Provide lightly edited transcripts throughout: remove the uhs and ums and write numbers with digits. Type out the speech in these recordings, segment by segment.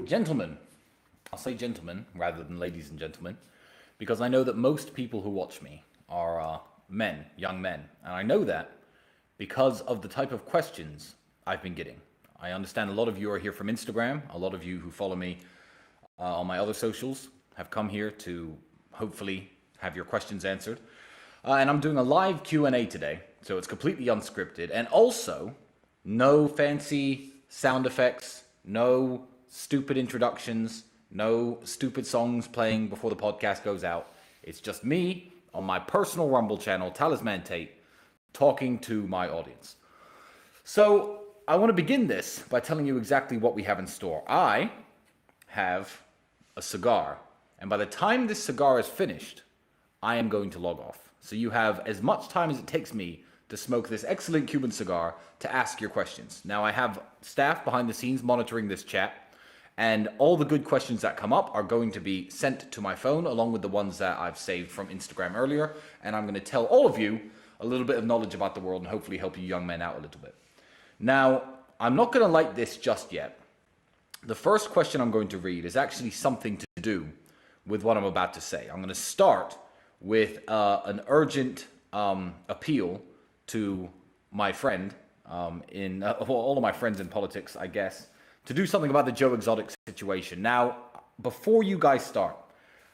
Gentlemen, I'll say gentlemen rather than ladies and gentlemen, because I know that most people who watch me are men, young men. And I know that because of the type of questions I've been getting. I understand a lot of you are here from Instagram. A lot of you who follow me on my other socials have come here to hopefully have your questions answered. And I'm doing a live Q&A today, so it's completely unscripted. And also, no fancy sound effects, no stupid introductions, no stupid songs playing before the podcast goes out. It's just me on my personal Rumble channel, Talisman Tate, talking to my audience. So I want to begin this by telling you exactly what we have in store. I have a cigar, and by the time this cigar is finished, I am going to log off. So you have as much time as it takes me to smoke this excellent Cuban cigar to ask your questions. Now I have staff behind the scenes monitoring this chat, and all the good questions that come up are going to be sent to my phone along with the ones that I've saved from Instagram earlier, and I'm going to tell all of you a little bit of knowledge about the world and hopefully help you young men out a little bit. Now, I'm not going to light this just yet. The first question I'm going to read is actually something to do with what I'm about to say. I'm going to start with an urgent appeal to my friend, all of my friends in politics, I guess, to do something about the Joe Exotic situation. Now, before you guys start,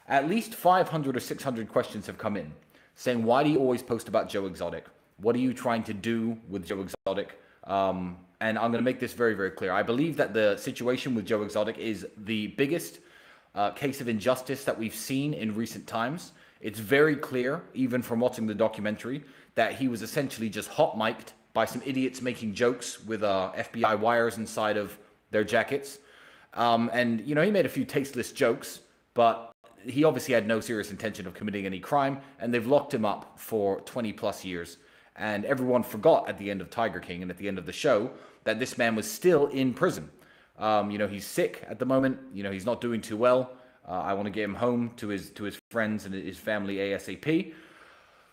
at least 500 or 600 questions have come in saying, why do you always post about Joe Exotic? What are you trying to do with Joe Exotic? And I'm going to make this very, very clear. I believe that the situation with Joe Exotic is the biggest case of injustice that we've seen in recent times. It's very clear, even from watching the documentary, that he was essentially just hot-mic'd by some idiots making jokes with FBI wires inside of their jackets. And, you know, he made a few tasteless jokes, but he obviously had no serious intention of committing any crime, and they've locked him up for 20 plus years. And everyone forgot at the end of Tiger King and at the end of the show that this man was still in prison. You know, he's sick at the moment. You know, he's not doing too well. I want to get him home to his friends and his family ASAP.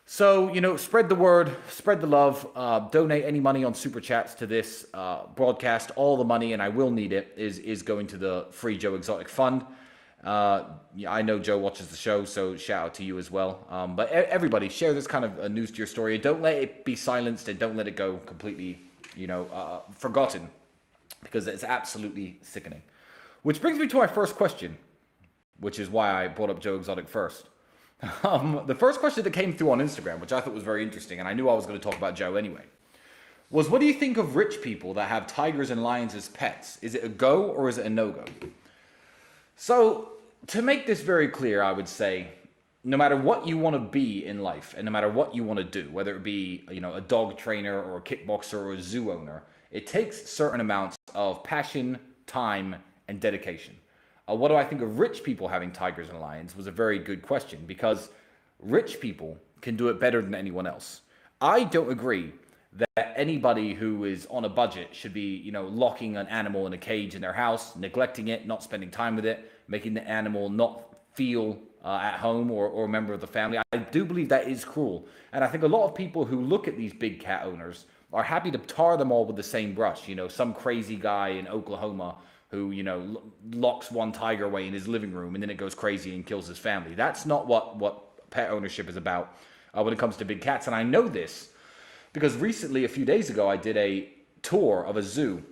So, you know, spread the word, spread the love, donate any money on Super Chats to this broadcast. All the money, and I will need it, is going to the Free Joe Exotic Fund. I know Joe watches the show, so shout out to you as well. But everybody, share this kind of news to your story. Don't let it be silenced, and don't let it go completely, forgotten, because it's absolutely sickening. Which brings me to my first question, which is why I brought up Joe Exotic first. The first question that came through on Instagram, which I thought was very interesting, and I knew I was going to talk about Joe anyway, was, what do you think of rich people that have tigers and lions as pets? Is it a go or is it a no-go? So, to make this very clear, I would say, no matter what you want to be in life, and no matter what you want to do, whether it be, a dog trainer or a kickboxer or a zoo owner, it takes certain amounts of passion, time, and dedication. What do I think of rich people having tigers and lions was a very good question, because rich people can do it better than anyone else. I don't agree that anybody who is on a budget should be, locking an animal in a cage in their house, neglecting it, not spending time with it, making the animal not feel at home or a member of the family. I do believe that is cruel. And I think a lot of people who look at these big cat owners are happy to tar them all with the same brush. Some crazy guy in Oklahoma who, locks one tiger away in his living room and then it goes crazy and kills his family. That's not what pet ownership is about when it comes to big cats. And I know this because recently, a few days ago, I did a tour of a zoo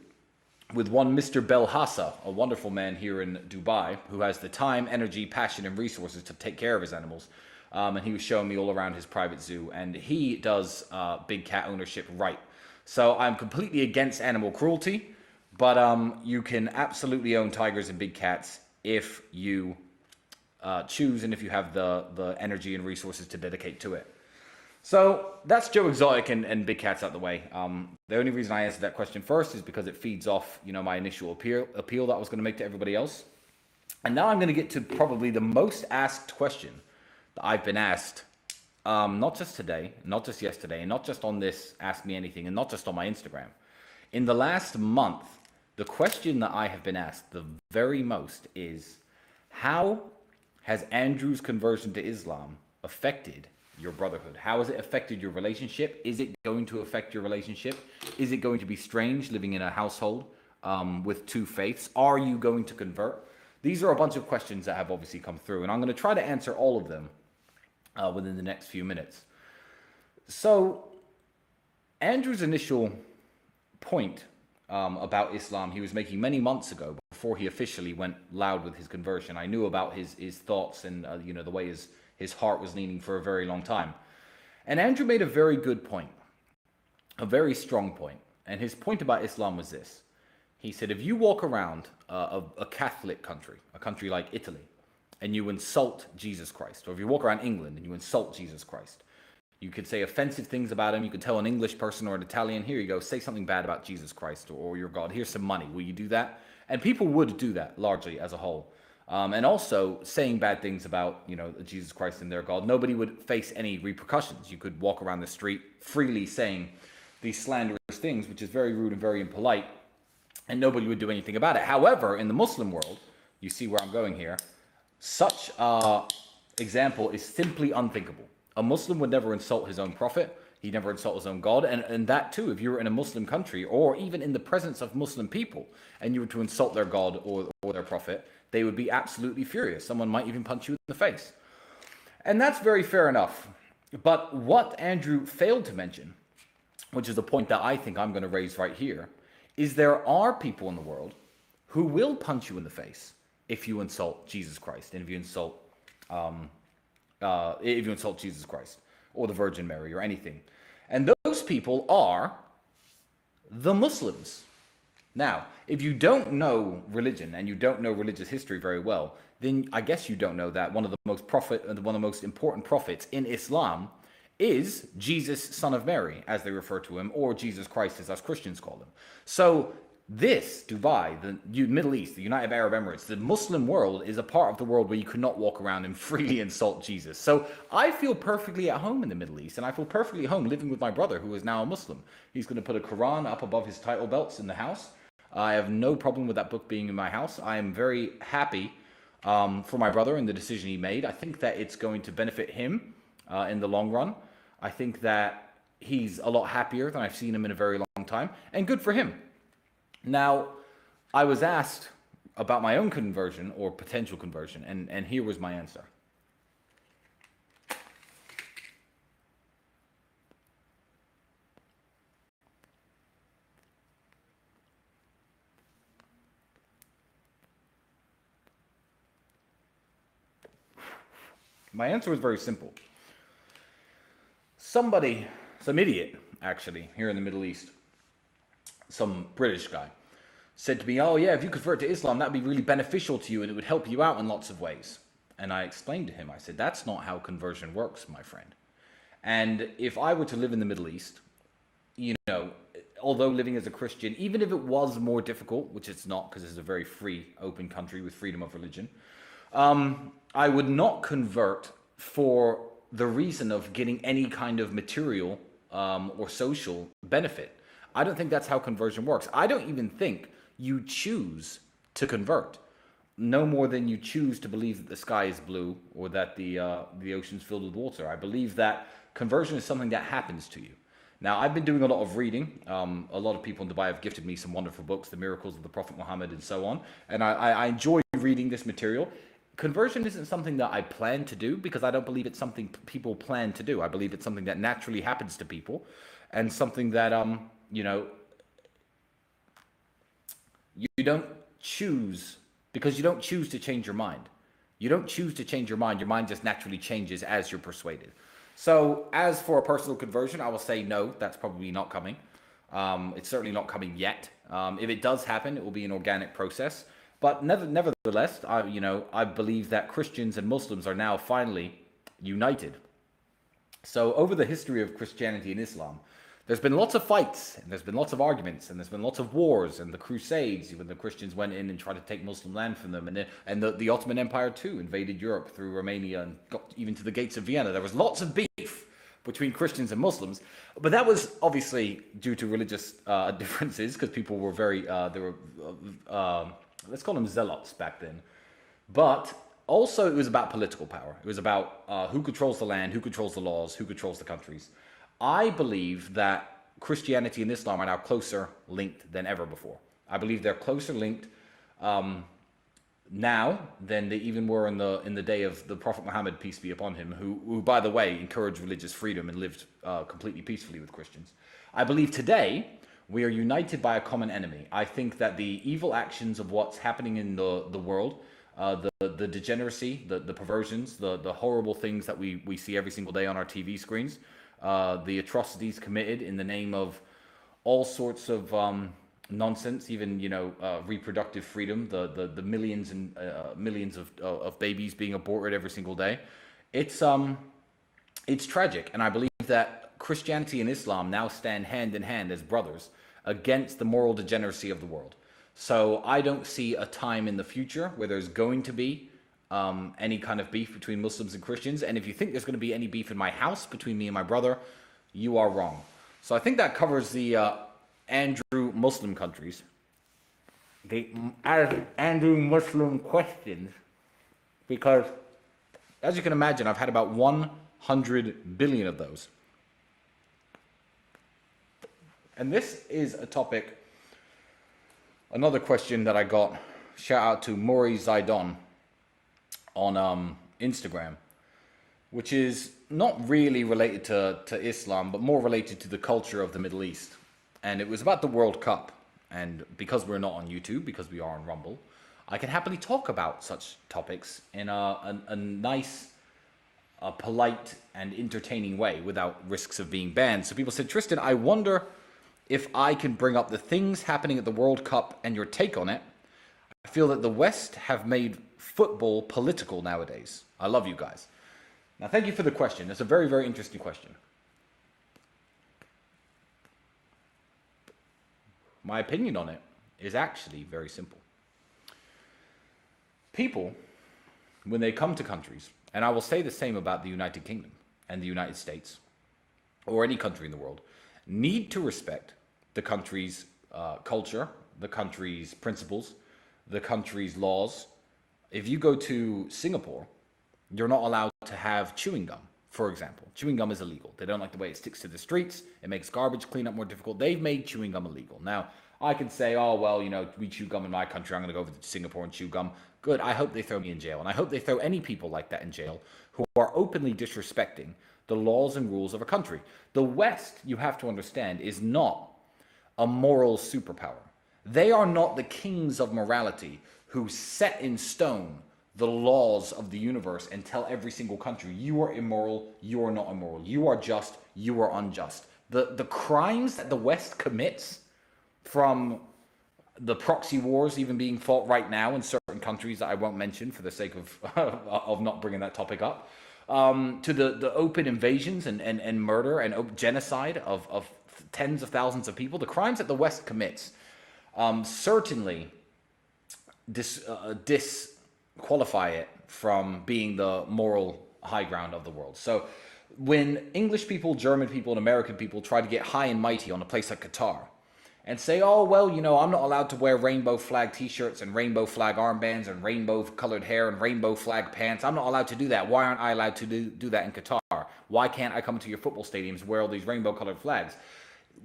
with one Mr. Belhassa, a wonderful man here in Dubai who has the time, energy, passion, and resources to take care of his animals. And he was showing me all around his private zoo, and he does big cat ownership right. So I'm completely against animal cruelty, but you can absolutely own tigers and big cats if you choose and if you have the energy and resources to dedicate to it. So that's Joe Exotic and big cats out the way. The only reason I answered that question first is because it feeds off, my initial appeal that I was going to make to everybody else. And now I'm going to get to probably the most asked question that I've been asked, not just today, not just yesterday, and not just on this Ask Me Anything, and not just on my Instagram. In the last month, the question that I have been asked the very most is, how has Andrew's conversion to Islam affected your brotherhood? How has it affected your relationship? Is it going to affect your relationship? Is it going to be strange living in a household with two faiths? Are you going to convert? These are a bunch of questions that have obviously come through, and I'm going to try to answer all of them within the next few minutes. So, Andrew's initial point about Islam he was making many months ago before he officially went loud with his conversion. I knew about his thoughts and the way his heart was leaning for a very long time. And Andrew made a very good point, a very strong point. And his point about Islam was this. He said, if you walk around a Catholic country, a country like Italy, and you insult Jesus Christ, or if you walk around England and you insult Jesus Christ, you could say offensive things about him. You could tell an English person or an Italian, here you go, say something bad about Jesus Christ or your God. Here's some money. Will you do that? And people would do that largely as a whole. And also saying bad things about, Jesus Christ and their God. Nobody would face any repercussions. You could walk around the street freely saying these slanderous things, which is very rude and very impolite, and nobody would do anything about it. However, in the Muslim world, you see where I'm going here, such example is simply unthinkable. A Muslim would never insult his own prophet. He'd never insult his own God. And that too, if you were in a Muslim country or even in the presence of Muslim people and you were to insult their God or their prophet, they would be absolutely furious. Someone might even punch you in the face. And that's very fair enough. But what Andrew failed to mention, which is a point that I think I'm going to raise right here, is there are people in the world who will punch you in the face if you insult Jesus Christ and if you insult Jesus Christ or the Virgin Mary or anything. And those people are the Muslims. Now, if you don't know religion and you don't know religious history very well, then I guess you don't know that one of the most important prophets in Islam is Jesus, son of Mary, as they refer to him, or Jesus Christ, as us Christians call him. So this, Dubai, the Middle East, the United Arab Emirates, the Muslim world is a part of the world where you could not walk around and freely insult Jesus. So I feel perfectly at home in the Middle East, and I feel perfectly at home living with my brother, who is now a Muslim. He's going to put a Quran up above his title belts in the house. I have no problem with that book being in my house. I am very happy for my brother and the decision he made. I think that it's going to benefit him in the long run. I think that he's a lot happier than I've seen him in a very long time, and good for him. Now, I was asked about my own conversion or potential conversion, and here was my answer. My answer was very simple. Somebody, some idiot, actually, here in the Middle East, some British guy, said to me, oh yeah, if you convert to Islam, that'd be really beneficial to you and it would help you out in lots of ways. And I explained to him, I said, that's not how conversion works, my friend. And if I were to live in the Middle East, although living as a Christian, even if it was more difficult, which it's not because it's a very free, open country with freedom of religion, I would not convert for the reason of getting any kind of material or social benefit. I don't think that's how conversion works. I don't even think you choose to convert, no more than you choose to believe that the sky is blue or that the ocean's filled with water. I believe that conversion is something that happens to you. Now, I've been doing a lot of reading. A lot of people in Dubai have gifted me some wonderful books, The Miracles of the Prophet Muhammad and so on. And I enjoy reading this material. Conversion isn't something that I plan to do because I don't believe it's something people plan to do. I believe it's something that naturally happens to people and something that, you don't choose, because you don't choose to change your mind. You don't choose to change your mind just naturally changes as you're persuaded. So as for a personal conversion, I will say no, that's probably not coming. It's certainly not coming yet. If it does happen, it will be an organic process. But nevertheless, I believe that Christians and Muslims are now finally united. So over the history of Christianity and Islam, there's been lots of fights, and there's been lots of arguments, and there's been lots of wars, and the Crusades, when the Christians went in and tried to take Muslim land from them, and the Ottoman Empire too invaded Europe through Romania and got even to the gates of Vienna. There was lots of beef between Christians and Muslims, but that was obviously due to religious differences, because people were let's call them zealots back then. But also it was about political power. It was about who controls the land, who controls the laws, who controls the countries. I believe that Christianity and Islam are now closer linked than ever before. I believe they're closer linked now than they even were in the day of the Prophet Muhammad, peace be upon him, who by the way encouraged religious freedom and lived completely peacefully with Christians. I believe today we are united by a common enemy. I think that the evil actions of what's happening in the world, the degeneracy, the perversions, the horrible things that we see every single day on our TV screens, the atrocities committed in the name of all sorts of nonsense, even reproductive freedom, the millions and millions of babies being aborted every single day. It's tragic, and I believe that Christianity and Islam now stand hand in hand as brothers against the moral degeneracy of the world. So I don't see a time in the future where there's going to be any kind of beef between Muslims and Christians. And if you think there's going to be any beef in my house between me and my brother, you are wrong. So I think that covers the Andrew Muslim countries. The Andrew Muslim questions, because as you can imagine, I've had about 100 billion of those. And this is a topic, another question that I got, shout out to Maury Zaidon on Instagram, which is not really related to Islam, but more related to the culture of the Middle East. And it was about the World Cup. And because we're not on YouTube, because we are on Rumble, I can happily talk about such topics in a nice, polite, and entertaining way without risks of being banned. So people said, Tristan, I wonder if I can bring up the things happening at the World Cup and your take on it. I feel that the West have made football political nowadays. I love you guys. Now, thank you for the question. It's a very, very interesting question. My opinion on it is actually very simple. People, when they come to countries, and I will say the same about the United Kingdom and the United States, or any country in the world, need to respect the country's culture, the country's principles, the country's laws. If you go to Singapore, you're not allowed to have chewing gum, for example. Chewing gum is illegal. They don't like the way it sticks to the streets. It makes garbage cleanup more difficult. They've made chewing gum illegal. Now, I can say, oh, well, we chew gum in my country. I'm going to go over to Singapore and chew gum. Good. I hope they throw me in jail. And I hope they throw any people like that in jail who are openly disrespecting the laws and rules of a country. The West, you have to understand, is not a moral superpower. They are not the kings of morality who set in stone the laws of the universe and tell every single country, you are immoral, you are not immoral, you are just, you are unjust. The crimes that the West commits, from the proxy wars even being fought right now in certain countries that I won't mention for the sake of not bringing that topic up, to the open invasions and murder and genocide of tens of thousands of people, the crimes that the West commits certainly disqualify it from being the moral high ground of the world. So when English people, German people, and American people try to get high and mighty on a place like Qatar and say, oh, well, I'm not allowed to wear rainbow flag t-shirts and rainbow flag armbands and rainbow colored hair and rainbow flag pants. I'm not allowed to do that. Why aren't I allowed to do that in Qatar? Why can't I come to your football stadiums and wear all these rainbow colored flags?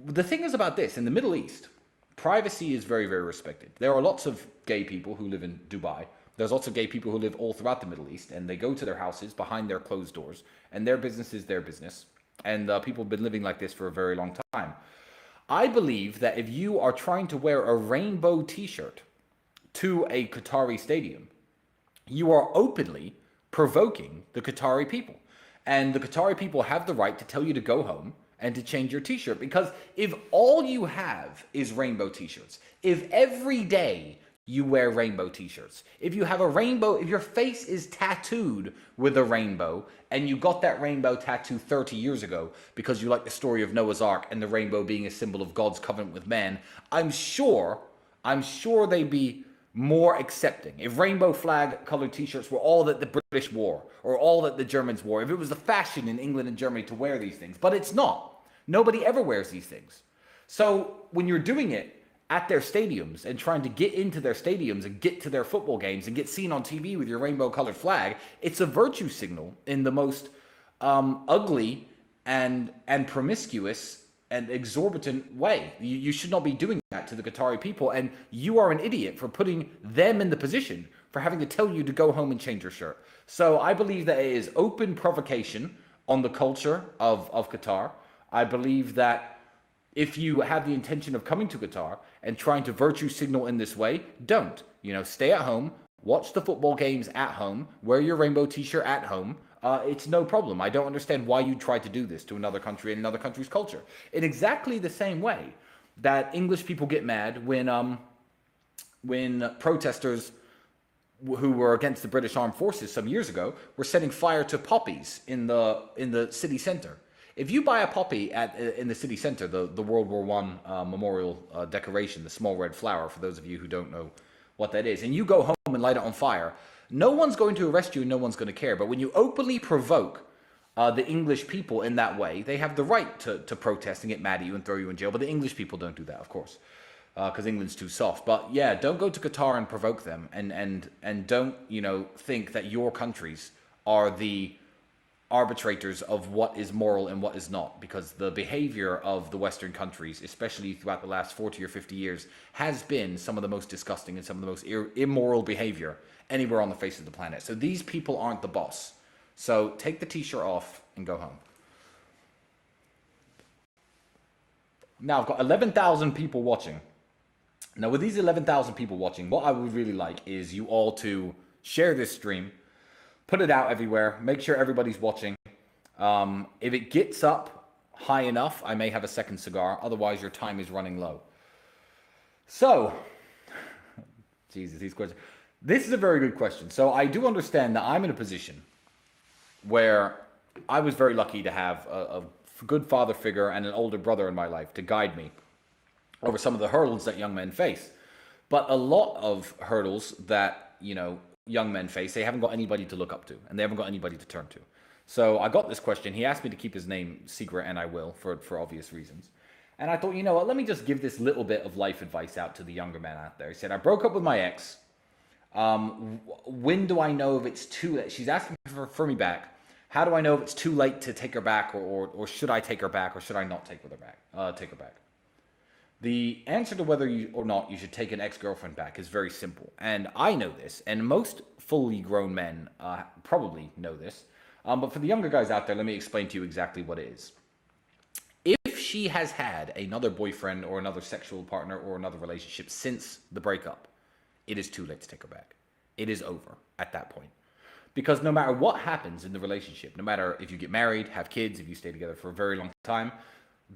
The thing is about this, in the Middle East, privacy is very, very respected. There are lots of gay people who live in Dubai. There's lots of gay people who live all throughout the Middle East, and they go to their houses behind their closed doors, and their business is their business. And people have been living like this for a very long time. I believe that if you are trying to wear a rainbow t-shirt to a Qatari stadium, you are openly provoking the Qatari people. And the Qatari people have the right to tell you to go home and to change your t-shirt. Because if all you have is rainbow t-shirts, if every day you wear rainbow t-shirts, if you have a rainbow, if your face is tattooed with a rainbow, and you got that rainbow tattoo 30 years ago because you like the story of Noah's Ark and the rainbow being a symbol of God's covenant with man, I'm sure they'd be more accepting. If rainbow flag colored t-shirts were all that the British wore, or all that the Germans wore, if it was the fashion in England and Germany to wear these things, but it's not. Nobody ever wears these things. So when you're doing it at their stadiums and trying to get into their stadiums and get to their football games and get seen on TV with your rainbow colored flag, it's a virtue signal in the most ugly and promiscuous an exorbitant way. You should not be doing that to the Qatari people, and you are an idiot for putting them in the position for having to tell you to go home and change your shirt. So I believe that it is open provocation on the culture of Qatar. I believe that if you have the intention of coming to Qatar and trying to virtue signal in this way, don't. Stay at home, watch the football games at home, wear your rainbow t-shirt at home. It's no problem. I don't understand why you try to do this to another country and another country's culture. In exactly the same way that English people get mad when protesters who were against the British Armed Forces some years ago were setting fire to poppies in the city center. If you buy a poppy in the city center, the World War I memorial decoration, the small red flower, for those of you who don't know what that is, and you go home and light it on fire, no one's going to arrest you and no one's going to care. But when you openly provoke the English people in that way, they have the right to protest and get mad at you and throw you in jail. But the English people don't do that, of course, because England's too soft. But yeah, don't go to Qatar and provoke them, and don't think that your countries are the arbitrators of what is moral and what is not, because the behavior of the Western countries, especially throughout the last 40 or 50 years, has been some of the most disgusting and some of the most immoral behavior anywhere on the face of the planet. So these people aren't the boss. So take the t-shirt off and go home. Now I've got 11,000 people watching. Now with these 11,000 people watching, what I would really like is you all to share this stream, put it out everywhere, make sure everybody's watching. If it gets up high enough, I may have a second cigar. Otherwise, your time is running low. So, Jesus, these questions. This is a very good question. So I do understand that I'm in a position where I was very lucky to have a good father figure and an older brother in my life to guide me over some of the hurdles that young men face. But a lot of hurdles that, young men face, they haven't got anybody to look up to, and they haven't got anybody to turn to. So I got this question. He asked me to keep his name secret, and I will, for obvious reasons. And I thought, you know what, let me just give this little bit of life advice out to the younger men out there. He said, I broke up with my ex. When do I know if it's too late? She's asking for me back. How do I know if it's too late to take her back, or should I take her back, or should I not take her back? The answer to whether or not you should take an ex-girlfriend back is very simple. And I know this, and most fully grown men probably know this. But for the younger guys out there, let me explain to you exactly what it is. If she has had another boyfriend or another sexual partner or another relationship since the breakup, it is too late to take her back. It is over at that point. Because no matter what happens in the relationship, no matter if you get married, have kids, if you stay together for a very long time,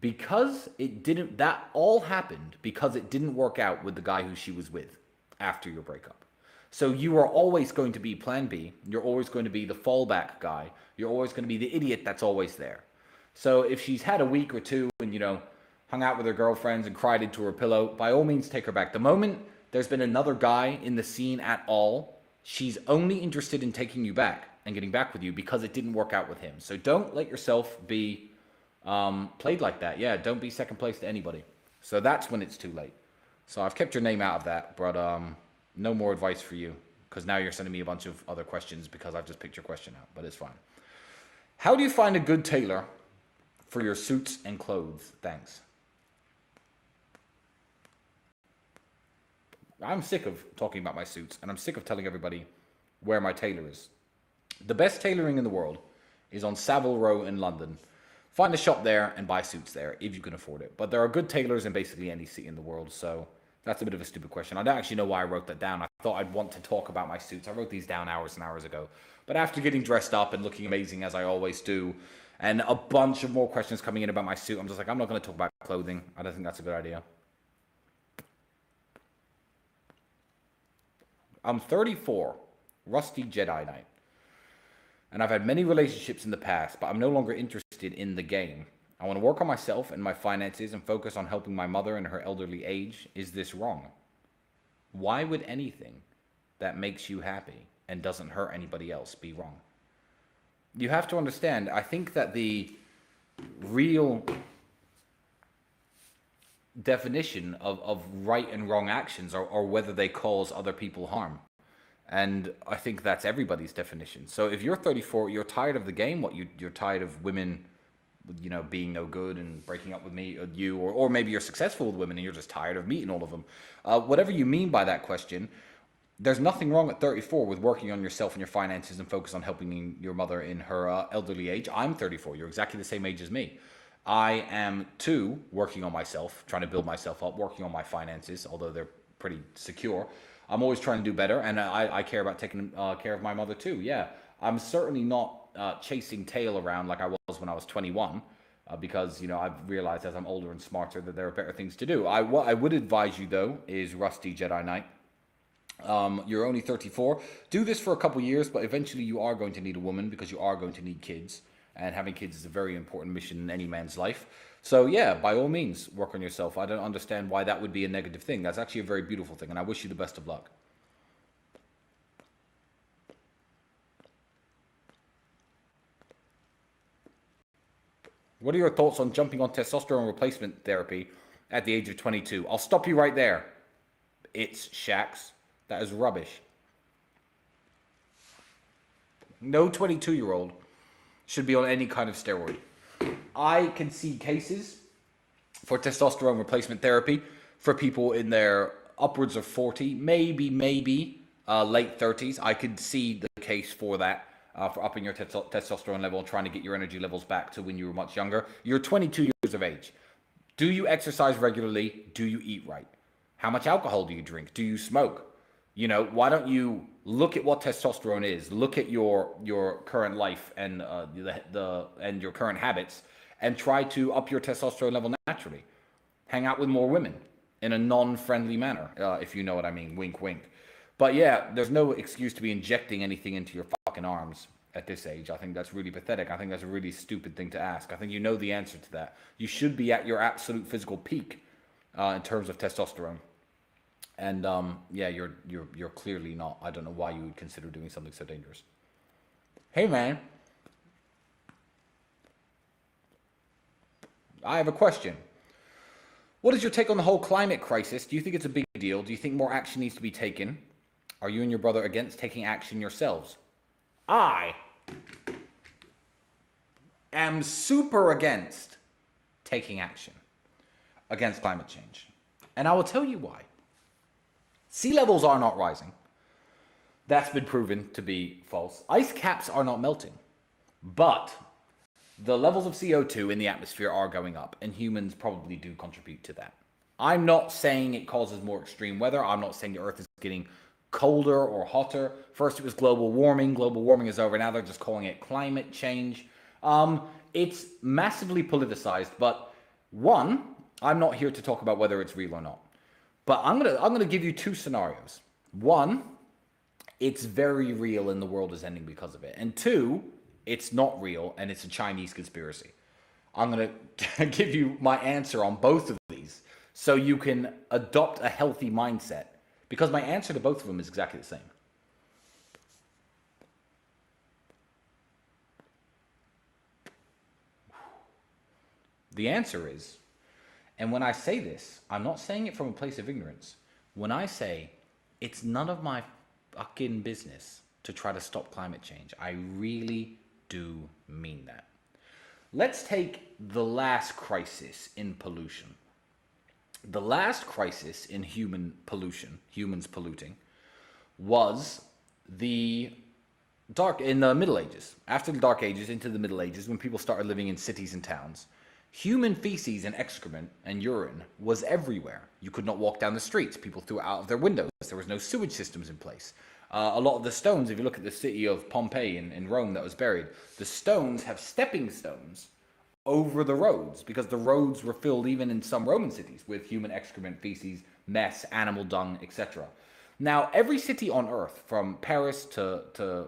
that all happened because it didn't work out with the guy who she was with after your breakup. So you are always going to be plan B. You're always going to be the fallback guy. You're always going to be the idiot that's always there. So if she's had a week or two and, hung out with her girlfriends and cried into her pillow, by all means, take her back. The moment there's been another guy in the scene at all, she's only interested in taking you back and getting back with you because it didn't work out with him. So don't let yourself be played like that. Yeah, don't be second place to anybody. So that's when it's too late. So I've kept your name out of that, but no more advice for you, because now you're sending me a bunch of other questions because I've just picked your question out, but it's fine. How do you find a good tailor for your suits and clothes? Thanks. I'm sick of talking about my suits, and I'm sick of telling everybody where my tailor is. The best tailoring in the world is on Savile Row in London. Find a shop there and buy suits there if you can afford it. But there are good tailors in basically any city in the world, so that's a bit of a stupid question. I don't actually know why I wrote that down. I thought I'd want to talk about my suits. I wrote these down hours and hours ago. But after getting dressed up and looking amazing as I always do, and a bunch of more questions coming in about my suit, I'm just like, I'm not going to talk about clothing. I don't think that's a good idea. I'm 34, rusty Jedi Knight. And I've had many relationships in the past, but I'm no longer interested in the game. I want to work on myself and my finances and focus on helping my mother in her elderly age. Is this wrong? Why would anything that makes you happy and doesn't hurt anybody else be wrong? You have to understand, I think that the real definition of right and wrong actions are whether they cause other people harm. And I think that's everybody's definition. So if you're 34, you're tired of the game, you're tired of women being no good and breaking up with you, or maybe you're successful with women and you're just tired of meeting all of them. Whatever you mean by that question, there's nothing wrong at 34 with working on yourself and your finances and focus on helping your mother in her elderly age. I'm 34. You're exactly the same age as me. I am too working on myself, trying to build myself up, working on my finances, although they're pretty secure. I'm always trying to do better, and I care about taking care of my mother too. Yeah, I'm certainly not chasing tail around like I was when I was 21, because I've realized as I'm older and smarter that there are better things to do. What I would advise you though is Rusty Jedi Knight. You're only 34. Do this for a couple years, but eventually you are going to need a woman because you are going to need kids. And having kids is a very important mission in any man's life. So yeah, by all means, work on yourself. I don't understand why that would be a negative thing. That's actually a very beautiful thing, and I wish you the best of luck. What are your thoughts on jumping on testosterone replacement therapy at the age of 22? I'll stop you right there. It's Shax. That is rubbish. No 22-year-old should be on any kind of steroid. I can see cases for testosterone replacement therapy for people in their upwards of 40, maybe late 30s. I could see the case for that, for upping your testosterone level and trying to get your energy levels back to when you were much younger. You're 22 years of age. Do you exercise regularly? Do you eat right? How much alcohol do you drink? Do you smoke? Why don't you look at what testosterone is? Look at your current life and and your current habits, and try to up your testosterone level naturally. Hang out with more women in a non-friendly manner, if you know what I mean. Wink, wink. But yeah, there's no excuse to be injecting anything into your fucking arms at this age. I think that's really pathetic. I think that's a really stupid thing to ask. I think you know the answer to that. You should be at your absolute physical peak in terms of testosterone. And yeah, you're clearly not. I don't know why you would consider doing something so dangerous. Hey man, I have a question. What is your take on the whole climate crisis? Do you think it's a big deal? Do you think more action needs to be taken? Are you and your brother against taking action yourselves? I am super against taking action against climate change. And I will tell you why. Sea levels are not rising. That's been proven to be false. Ice caps are not melting. But the levels of CO2 in the atmosphere are going up, and humans probably do contribute to that. I'm not saying it causes more extreme weather. I'm not saying the Earth is getting colder or hotter. First it was global warming. Global warming is over. Now they're just calling it climate change. It's massively politicized, but one, I'm not here to talk about whether it's real or not. But I'm gonna give you two scenarios. One, it's very real and the world is ending because of it. And two, it's not real and it's a Chinese conspiracy. I'm gonna give you my answer on both of these so you can adopt a healthy mindset, because my answer to both of them is exactly the same. The answer is, and when I say this, I'm not saying it from a place of ignorance. When I say it's none of my fucking business to try to stop climate change, I really do mean that. Let's take the last crisis in pollution. The last crisis in human pollution, humans polluting, was in the Middle Ages. After the Dark Ages, into the Middle Ages, when people started living in cities and towns, human feces and excrement and urine was everywhere. You could not walk down the streets. People threw it out of their windows. There was no sewage systems in place. A lot of the stones, if you look at the city of Pompeii in Rome that was buried, the stones have stepping stones over the roads, because the roads were filled, even in some Roman cities, with human excrement, feces, mess, animal dung, etc. Now, every city on earth, from Paris to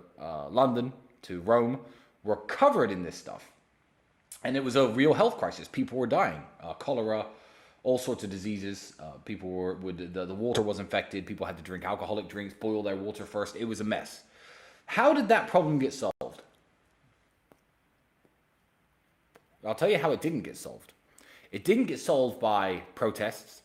London to Rome, were covered in this stuff. And it was a real health crisis. People were dying. Cholera, all sorts of diseases. The water was infected. People had to drink alcoholic drinks, boil their water first. It was a mess. How did that problem get solved? I'll tell you how it didn't get solved. It didn't get solved by protests,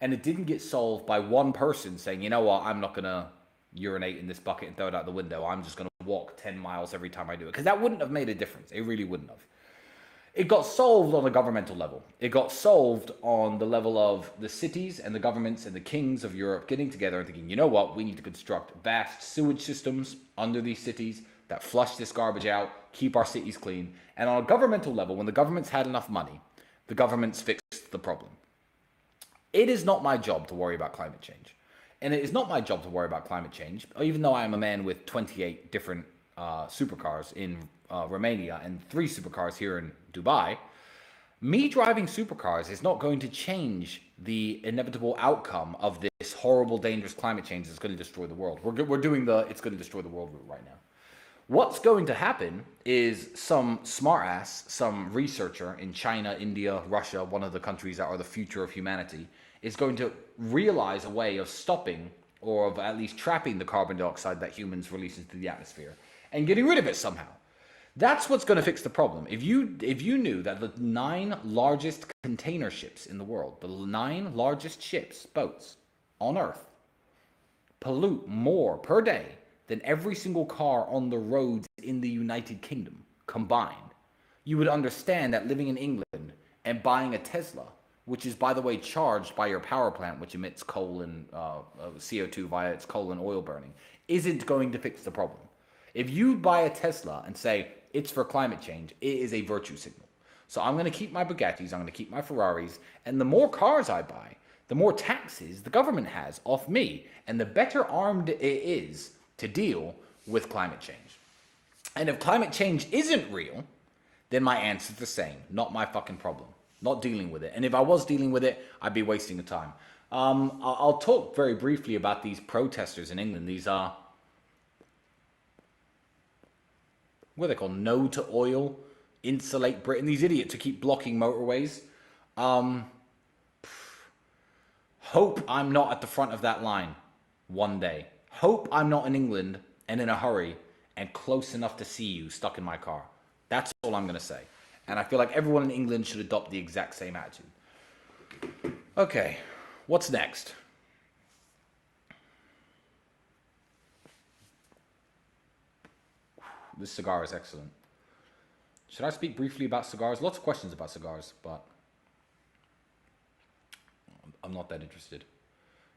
and it didn't get solved by one person saying, you know what, I'm not going to urinate in this bucket and throw it out the window. I'm just going to walk 10 miles every time I do it. Because that wouldn't have made a difference. It really wouldn't have. It got solved on a governmental level. It got solved on the level of the cities and the governments and the kings of Europe getting together and thinking, you know what, we need to construct vast sewage systems under these cities that flush this garbage out, keep our cities clean. And on a governmental level, when the governments had enough money, the governments fixed the problem. It is not my job to worry about climate change. And it is not my job to worry about climate change, even though I am a man with 28 different supercars in Romania and 3 supercars here in Dubai. Me driving supercars is not going to change the inevitable outcome of this horrible, dangerous climate change that's going to destroy the world. We're doing the it's going to destroy the world route right now. What's going to happen is some smartass, some researcher in China, India, Russia, one of the countries that are the future of humanity, is going to realize a way of stopping or of at least trapping the carbon dioxide that humans release into the atmosphere and getting rid of it somehow. That's what's going to fix the problem. If you knew that the 9 largest container ships in the world, the 9 largest ships, boats on Earth, pollute more per day than every single car on the roads in the United Kingdom combined, you would understand that living in England and buying a Tesla, which is, by the way, charged by your power plant, which emits coal and CO2 via its coal and oil burning, isn't going to fix the problem. If you buy a Tesla and say it's for climate change, it is a virtue signal. So I'm going to keep my Bugattis, I'm going to keep my Ferraris, and the more cars I buy, the more taxes the government has off me, and the better armed it is to deal with climate change. And if climate change isn't real, then my answer's the same. Not my fucking problem. Not dealing with it. And if I was dealing with it, I'd be wasting the time. I'll talk very briefly about these protesters in England. These are, what are they called? No to oil, insulate Britain. These idiots who keep blocking motorways. Hope I'm not at the front of that line one day. Hope I'm not in England and in a hurry and close enough to see you stuck in my car. That's all I'm going to say. And I feel like everyone in England should adopt the exact same attitude. Okay, what's next? This cigar is excellent. Should I speak briefly about cigars? Lots of questions about cigars, but I'm not that interested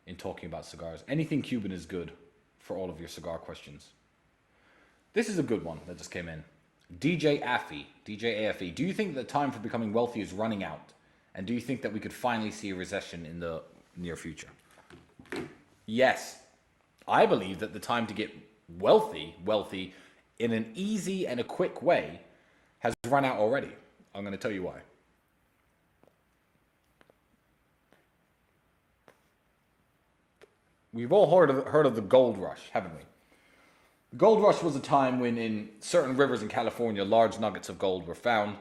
in talking about cigars. Anything Cuban is good for all of your cigar questions. This is a good one that just came in. DJ AFE, do you think the time for becoming wealthy is running out? And do you think that we could finally see a recession in the near future? Yes. I believe that the time to get wealthy in an easy and a quick way has run out already. I'm going to tell you why. We've all heard of the gold rush, haven't we? The gold rush was a time when in certain rivers in California, large nuggets of gold were found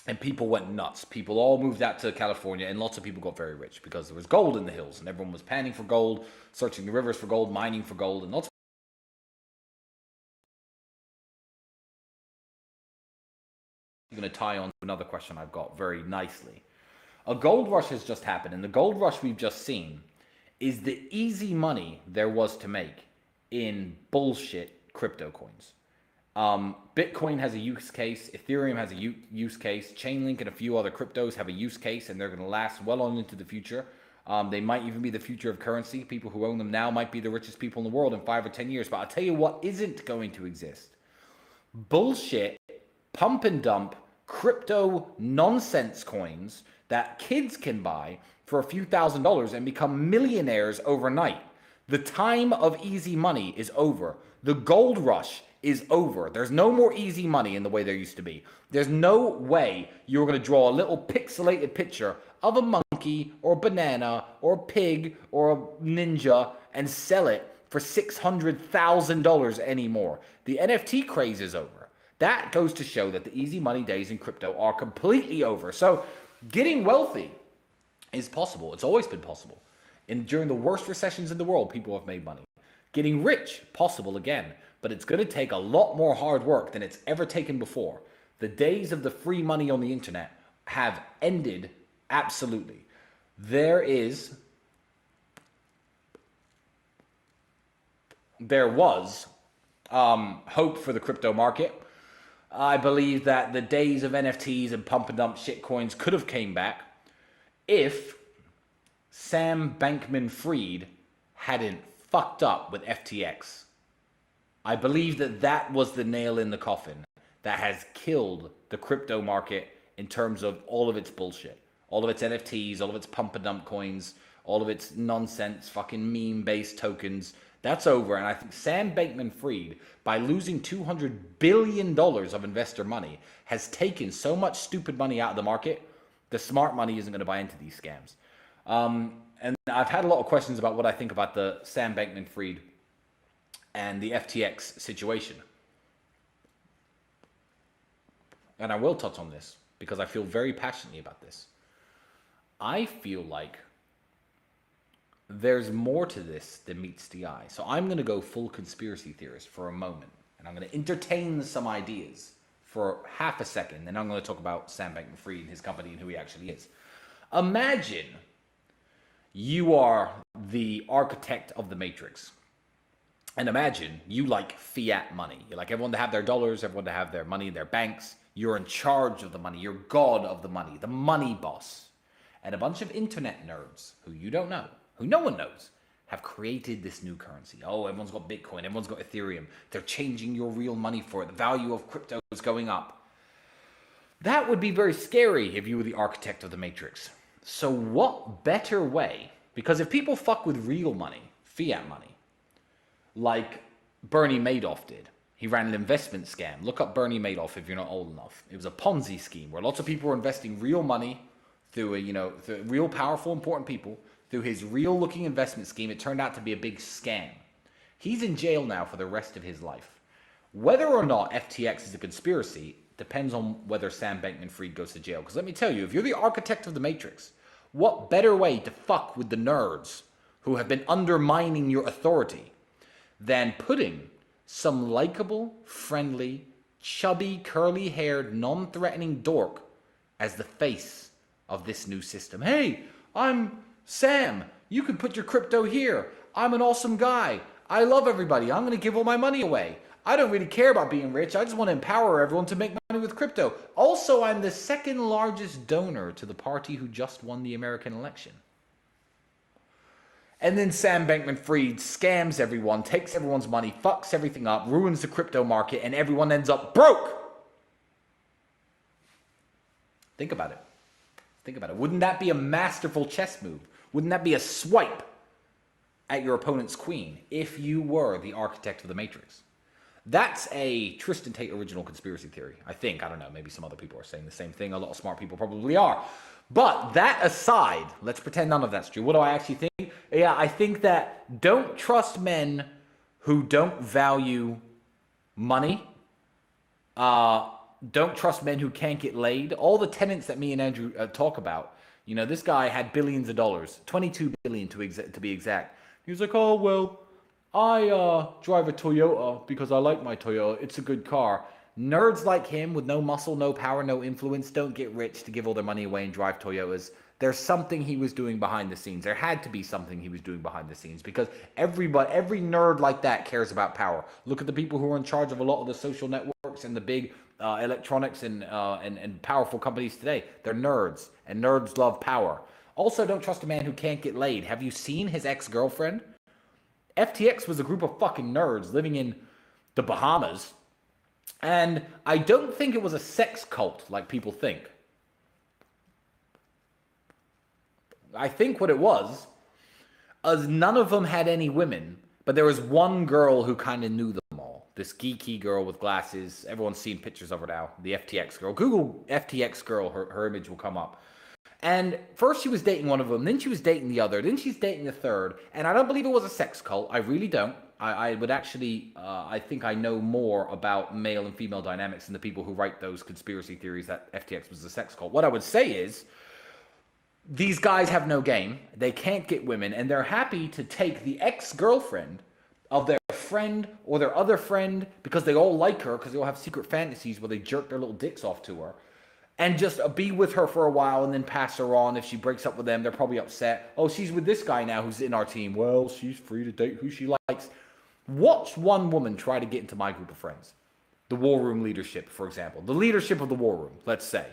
and people went nuts. People all moved out to California and lots of people got very rich because there was gold in the hills and everyone was panning for gold, searching the rivers for gold, mining for gold, and lots of I'm going to tie on to another question I've got very nicely. A gold rush has just happened, and the gold rush we've just seen is the easy money there was to make in bullshit crypto coins. Bitcoin has a use case, Ethereum has a use case, Chainlink and a few other cryptos have a use case, and they're going to last well on into the future. They might even be the future of currency. People who own them now might be the richest people in the world in 5 or 10 years. But I'll tell you what isn't going to exist. Bullshit, pump and dump, crypto nonsense coins that kids can buy for a few $1,000s and become millionaires overnight. The time of easy money is over. The gold rush is over. There's no more easy money in the way there used to be. There's no way you're going to draw a little pixelated picture of a monkey or a banana or a pig or a ninja and sell it for $600,000 anymore. The NFT craze is over. That goes to show that the easy money days in crypto are completely over. So getting wealthy is possible. It's always been possible. And during the worst recessions in the world, people have made money. Getting rich, possible again, but it's going to take a lot more hard work than it's ever taken before. The days of the free money on the internet have ended absolutely. There was hope for the crypto market. I believe that the days of NFTs and pump and dump shitcoins could have came back if Sam Bankman-Fried hadn't fucked up with FTX. I believe that that was the nail in the coffin that has killed the crypto market in terms of all of its bullshit. All of its NFTs, all of its pump and dump coins, all of its nonsense fucking meme-based tokens. That's over. And I think Sam Bankman-Fried, by losing $200 billion of investor money, has taken so much stupid money out of the market, the smart money isn't going to buy into these scams. And I've had a lot of questions about what I think about the Sam Bankman-Fried and the FTX situation. And I will touch on this because I feel very passionately about this. I feel like there's more to this than meets the eye. So I'm going to go full conspiracy theorist for a moment. And I'm going to entertain some ideas for half a second. Then I'm going to talk about Sam Bankman-Fried and his company and who he actually is. Imagine you are the architect of the Matrix. And imagine you like fiat money. You like everyone to have their dollars, everyone to have their money in their banks. You're in charge of the money. You're God of the money, the money boss. And a bunch of internet nerds who you don't know, who no one knows, have created this new currency. Oh, everyone's got Bitcoin, everyone's got Ethereum. They're changing your real money for it. The value of crypto is going up. That would be very scary if you were the architect of the Matrix. So what better way? Because if people fuck with real money, fiat money, like Bernie Madoff did, he ran an investment scam. Look up Bernie Madoff if you're not old enough. It was a Ponzi scheme where lots of people were investing real money through through real powerful, important people, through his real looking investment scheme. It turned out to be a big scam. He's in jail now for the rest of his life. Whether or not FTX is a conspiracy depends on whether Sam Bankman-Fried goes to jail. Because let me tell you, if you're the architect of the Matrix, what better way to fuck with the nerds who have been undermining your authority than putting some likable, friendly, chubby, curly-haired, non-threatening dork as the face of this new system. Hey, I'm Sam. You can put your crypto here. I'm an awesome guy. I love everybody. I'm going to give all my money away. I don't really care about being rich. I just want to empower everyone to make money with crypto. Also, I'm the second largest donor to the party who just won the American election. And then Sam Bankman-Fried scams everyone, takes everyone's money, fucks everything up, ruins the crypto market, and everyone ends up broke. Think about it. Think about it. Wouldn't that be a masterful chess move? Wouldn't that be a swipe at your opponent's queen if you were the architect of the Matrix? That's a Tristan Tate original conspiracy theory, I think. I don't know. Maybe some other people are saying the same thing. A lot of smart people probably are. But that aside, let's pretend none of that's true. What do I actually think? Yeah, I think that don't trust men who don't value money. Don't trust men who can't get laid. All the tenets that me and Andrew talk about. You know, this guy had billions of dollars, 22 billion to be exact. He was like, oh, well, I drive a Toyota because I like my Toyota. It's a good car. Nerds like him with no muscle, no power, no influence don't get rich to give all their money away and drive Toyotas. There's something he was doing behind the scenes. There had to be something he was doing behind the scenes because every nerd like that cares about power. Look at the people who are in charge of a lot of the social networks and the big electronics and powerful companies today. They're nerds, and nerds love power. Also, don't trust a man who can't get laid. Have you seen his ex-girlfriend? FTX was a group of fucking nerds living in the Bahamas. And I don't think it was a sex cult like people think. I think what it was is none of them had any women, but there was one girl who kind of knew them all. This geeky girl with glasses. Everyone's seen pictures of her now. The FTX girl. Google FTX girl. Her image will come up. And first she was dating one of them, then she was dating the other, then she's dating the third. And I don't believe it was a sex cult. I really don't. I would actually, I think I know more about male and female dynamics than the people who write those conspiracy theories that FTX was a sex cult. What I would say is, these guys have no game. They can't get women, and they're happy to take the ex-girlfriend of their friend or their other friend because they all like her, because they all have secret fantasies where they jerk their little dicks off to her, and just be with her for a while and then pass her on. If she breaks up with them, they're probably upset. Oh, she's with this guy now who's in our team. Well, she's free to date who she likes. Watch one woman try to get into my group of friends. The war room leadership, for example. The leadership of the war room, let's say.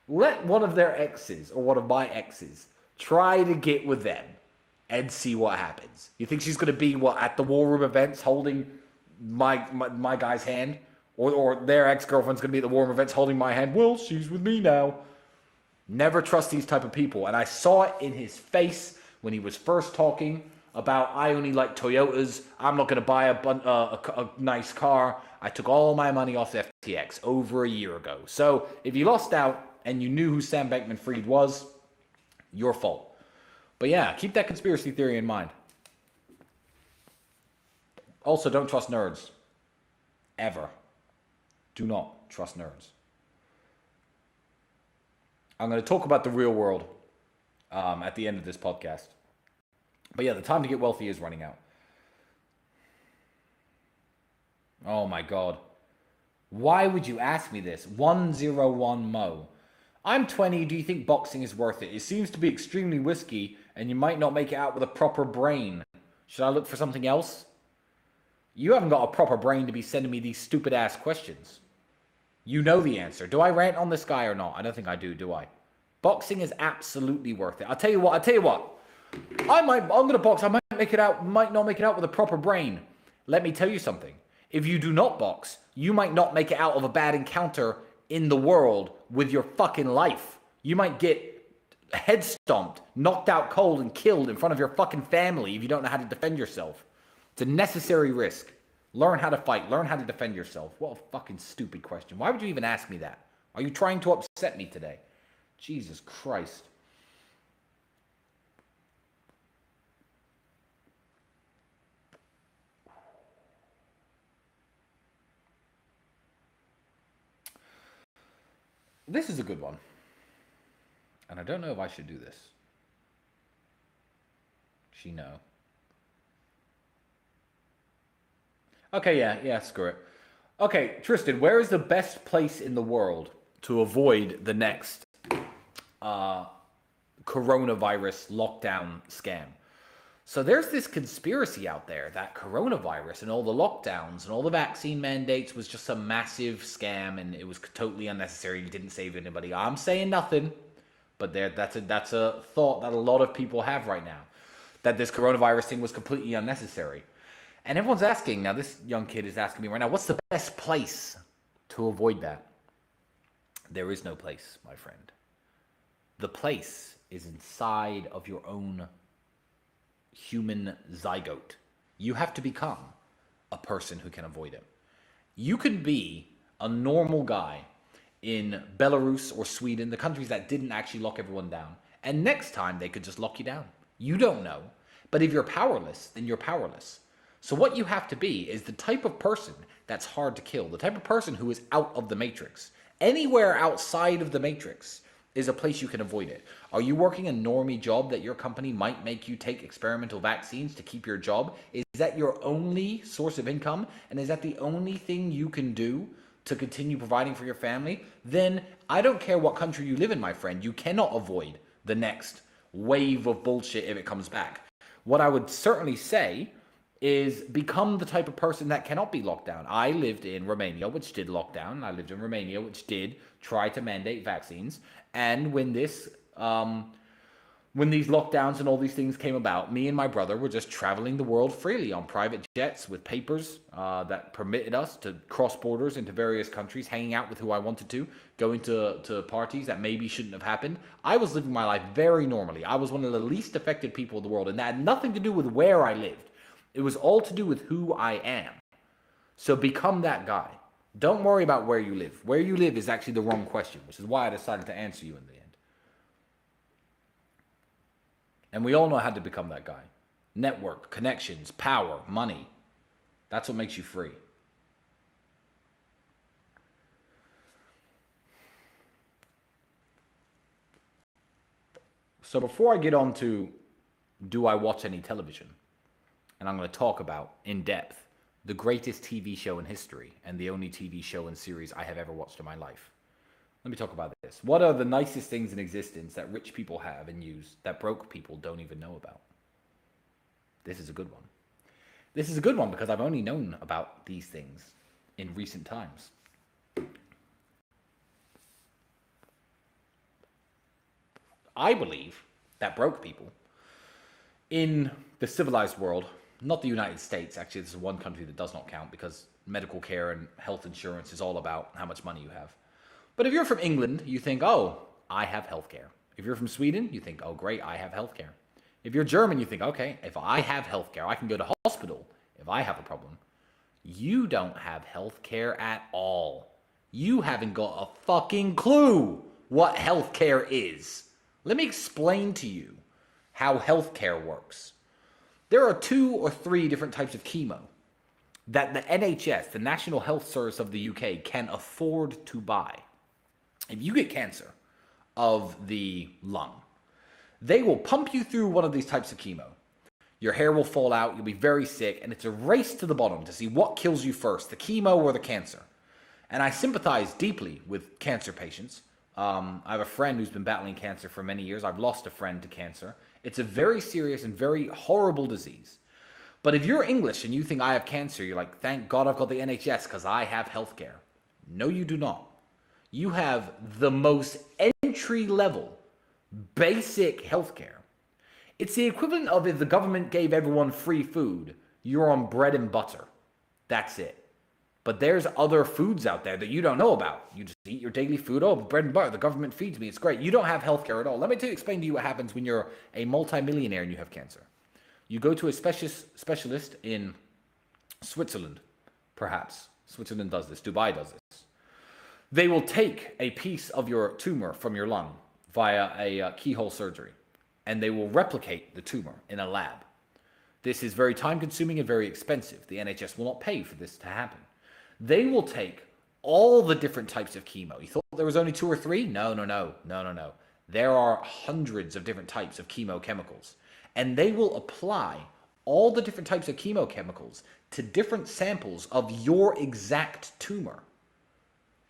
Let one of their exes, or one of my exes, try to get with them and see what happens. You think she's going to be, at the war room events holding my guy's hand? Or their ex-girlfriend's going to be at the war room events holding my hand? Well, she's with me now. Never trust these type of people. And I saw it in his face when he was first talking about, I only like Toyotas. I'm not going to buy a nice car. I took all my money off FTX over a year ago. So if you lost out and you knew who Sam Bankman-Fried was, your fault. But yeah, keep that conspiracy theory in mind. Also, don't trust nerds. Ever. Do not trust nerds. I'm going to talk about the real world at the end of this podcast. But yeah, the time to get wealthy is running out. Oh my God. Why would you ask me this? 101 Mo. I'm 20. Do you think boxing is worth it? It seems to be extremely risky and you might not make it out with a proper brain. Should I look for something else? You haven't got a proper brain to be sending me these stupid ass questions. You know the answer. Do I rant on this guy or not? I don't think I do I? Boxing is absolutely worth it. I'll tell you what. I'm going to box. I might not make it out with a proper brain. Let me tell you something. If you do not box, you might not make it out of a bad encounter in the world with your fucking life. You might get head stomped, knocked out cold, and killed in front of your fucking family if you don't know how to defend yourself. It's a necessary risk. Learn how to fight. Learn how to defend yourself. What a fucking stupid question. Why would you even ask me that? Are you trying to upset me today? Jesus Christ. This is a good one. And I don't know if I should do this. She know. Okay, yeah, screw it. Okay, Tristan, where is the best place in the world to avoid the next coronavirus lockdown scam? So there's this conspiracy out there that coronavirus and all the lockdowns and all the vaccine mandates was just a massive scam and it was totally unnecessary and didn't save anybody. I'm saying nothing, but that's a thought that a lot of people have right now, that this coronavirus thing was completely unnecessary. And everyone's asking, now this young kid is asking me right now, what's the best place to avoid that? There is no place, my friend. The place is inside of your own human zygote. You have to become a person who can avoid it. You can be a normal guy in Belarus or Sweden, the countries that didn't actually lock everyone down, and next time they could just lock you down. You don't know. But if you're powerless, then you're powerless. So what you have to be is the type of person that's hard to kill, the type of person who is out of the matrix. Anywhere outside of the matrix is a place you can avoid it. Are you working a normie job that your company might make you take experimental vaccines to keep your job? Is that your only source of income? And is that the only thing you can do to continue providing for your family? Then I don't care what country you live in, my friend. You cannot avoid the next wave of bullshit if it comes back. What I would certainly say is become the type of person that cannot be locked down. I lived in Romania, which did lock down. I lived in Romania, which did try to mandate vaccines. And when these lockdowns and all these things came about, me and my brother were just traveling the world freely on private jets with papers that permitted us to cross borders into various countries, hanging out with who I wanted to, going to parties that maybe shouldn't have happened. I was living my life very normally. I was one of the least affected people in the world, and that had nothing to do with where I lived. It was all to do with who I am. So become that guy. Don't worry about where you live. Where you live is actually the wrong question, which is why I decided to answer you in the end. And we all know how to become that guy. Network, connections, power, money. That's what makes you free. So before I get on to do I watch any television, and I'm going to talk about, in depth, the greatest TV show in history and the only TV show and series I have ever watched in my life. Let me talk about this. What are the nicest things in existence that rich people have and use that broke people don't even know about? This is a good one. This is a good one because I've only known about these things in recent times. I believe that broke people in the civilized world, not the United States. Actually, this is one country that does not count because medical care and health insurance is all about how much money you have. But if you're from England, you think, oh, I have healthcare. If you're from Sweden, you think, oh, great, I have healthcare. If you're German, you think, okay, if I have healthcare, I can go to hospital if I have a problem. You don't have healthcare at all. You haven't got a fucking clue what healthcare is. Let me explain to you how healthcare works. There are 2 or 3 different types of chemo that the NHS, the National Health Service of the UK, can afford to buy. If you get cancer of the lung, they will pump you through one of these types of chemo. Your hair will fall out, you'll be very sick, and it's a race to the bottom to see what kills you first, the chemo or the cancer. And I sympathize deeply with cancer patients. I have a friend who's been battling cancer for many years. I've lost a friend to cancer. It's a very serious and very horrible disease. But if you're English and you think I have cancer, you're like, thank God I've got the NHS because I have healthcare. No, you do not. You have the most entry-level, basic healthcare. It's the equivalent of if the government gave everyone free food, you're on bread and butter. That's it. But there's other foods out there that you don't know about. You just eat your daily food. Oh, bread and butter, the government feeds me. It's great. You don't have healthcare at all. Let me explain to you what happens when you're a multimillionaire and you have cancer. You go to a specialist in Switzerland, perhaps. Switzerland does this. Dubai does this. They will take a piece of your tumor from your lung via a keyhole surgery, and they will replicate the tumor in a lab. This is very time-consuming and very expensive. The NHS will not pay for this to happen. They will take all the different types of chemo. You thought there was only 2 or 3? No. There are hundreds of different types of chemochemicals. And they will apply all the different types of chemochemicals to different samples of your exact tumor.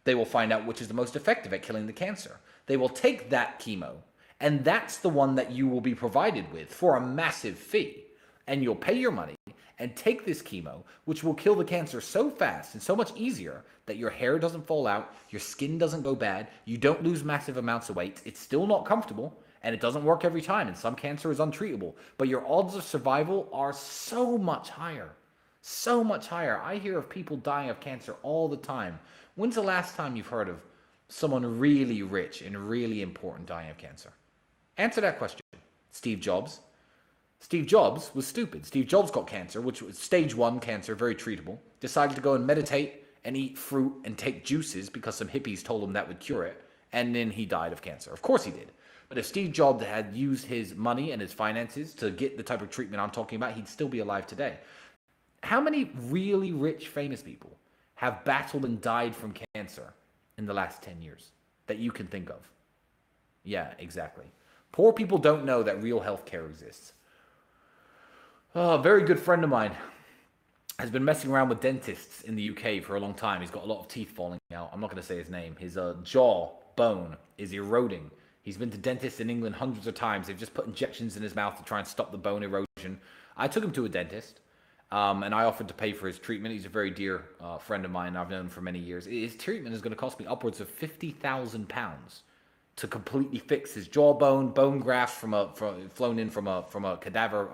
They will find out which is the most effective at killing the cancer. They will take that chemo, and that's the one that you will be provided with for a massive fee. And you'll pay your money and take this chemo, which will kill the cancer so fast and so much easier that your hair doesn't fall out, your skin doesn't go bad, you don't lose massive amounts of weight. It's still not comfortable, and it doesn't work every time, and some cancer is untreatable. But your odds of survival are so much higher. So much higher. I hear of people dying of cancer all the time. When's the last time you've heard of someone really rich and really important dying of cancer? Answer that question. Steve Jobs. Steve Jobs was stupid. Steve Jobs got cancer, which was stage 1 cancer, very treatable. Decided to go and meditate and eat fruit and take juices because some hippies told him that would cure it. And then he died of cancer. Of course he did. But if Steve Jobs had used his money and his finances to get the type of treatment I'm talking about, he'd still be alive today. How many really rich, famous people have battled and died from cancer in the last 10 years that you can think of? Yeah, exactly. Poor people don't know that real health care exists. A very good friend of mine has been messing around with dentists in the UK for a long time. He's got a lot of teeth falling out. I'm not going to say his name. His jaw bone is eroding. He's been to dentists in England hundreds of times. They've just put injections in his mouth to try and stop the bone erosion. I took him to a dentist, and I offered to pay for his treatment. He's a very dear friend of mine. I've known him for many years. His treatment is going to cost me upwards of £50,000 to completely fix his jawbone, bone grafts flown in from a cadaver.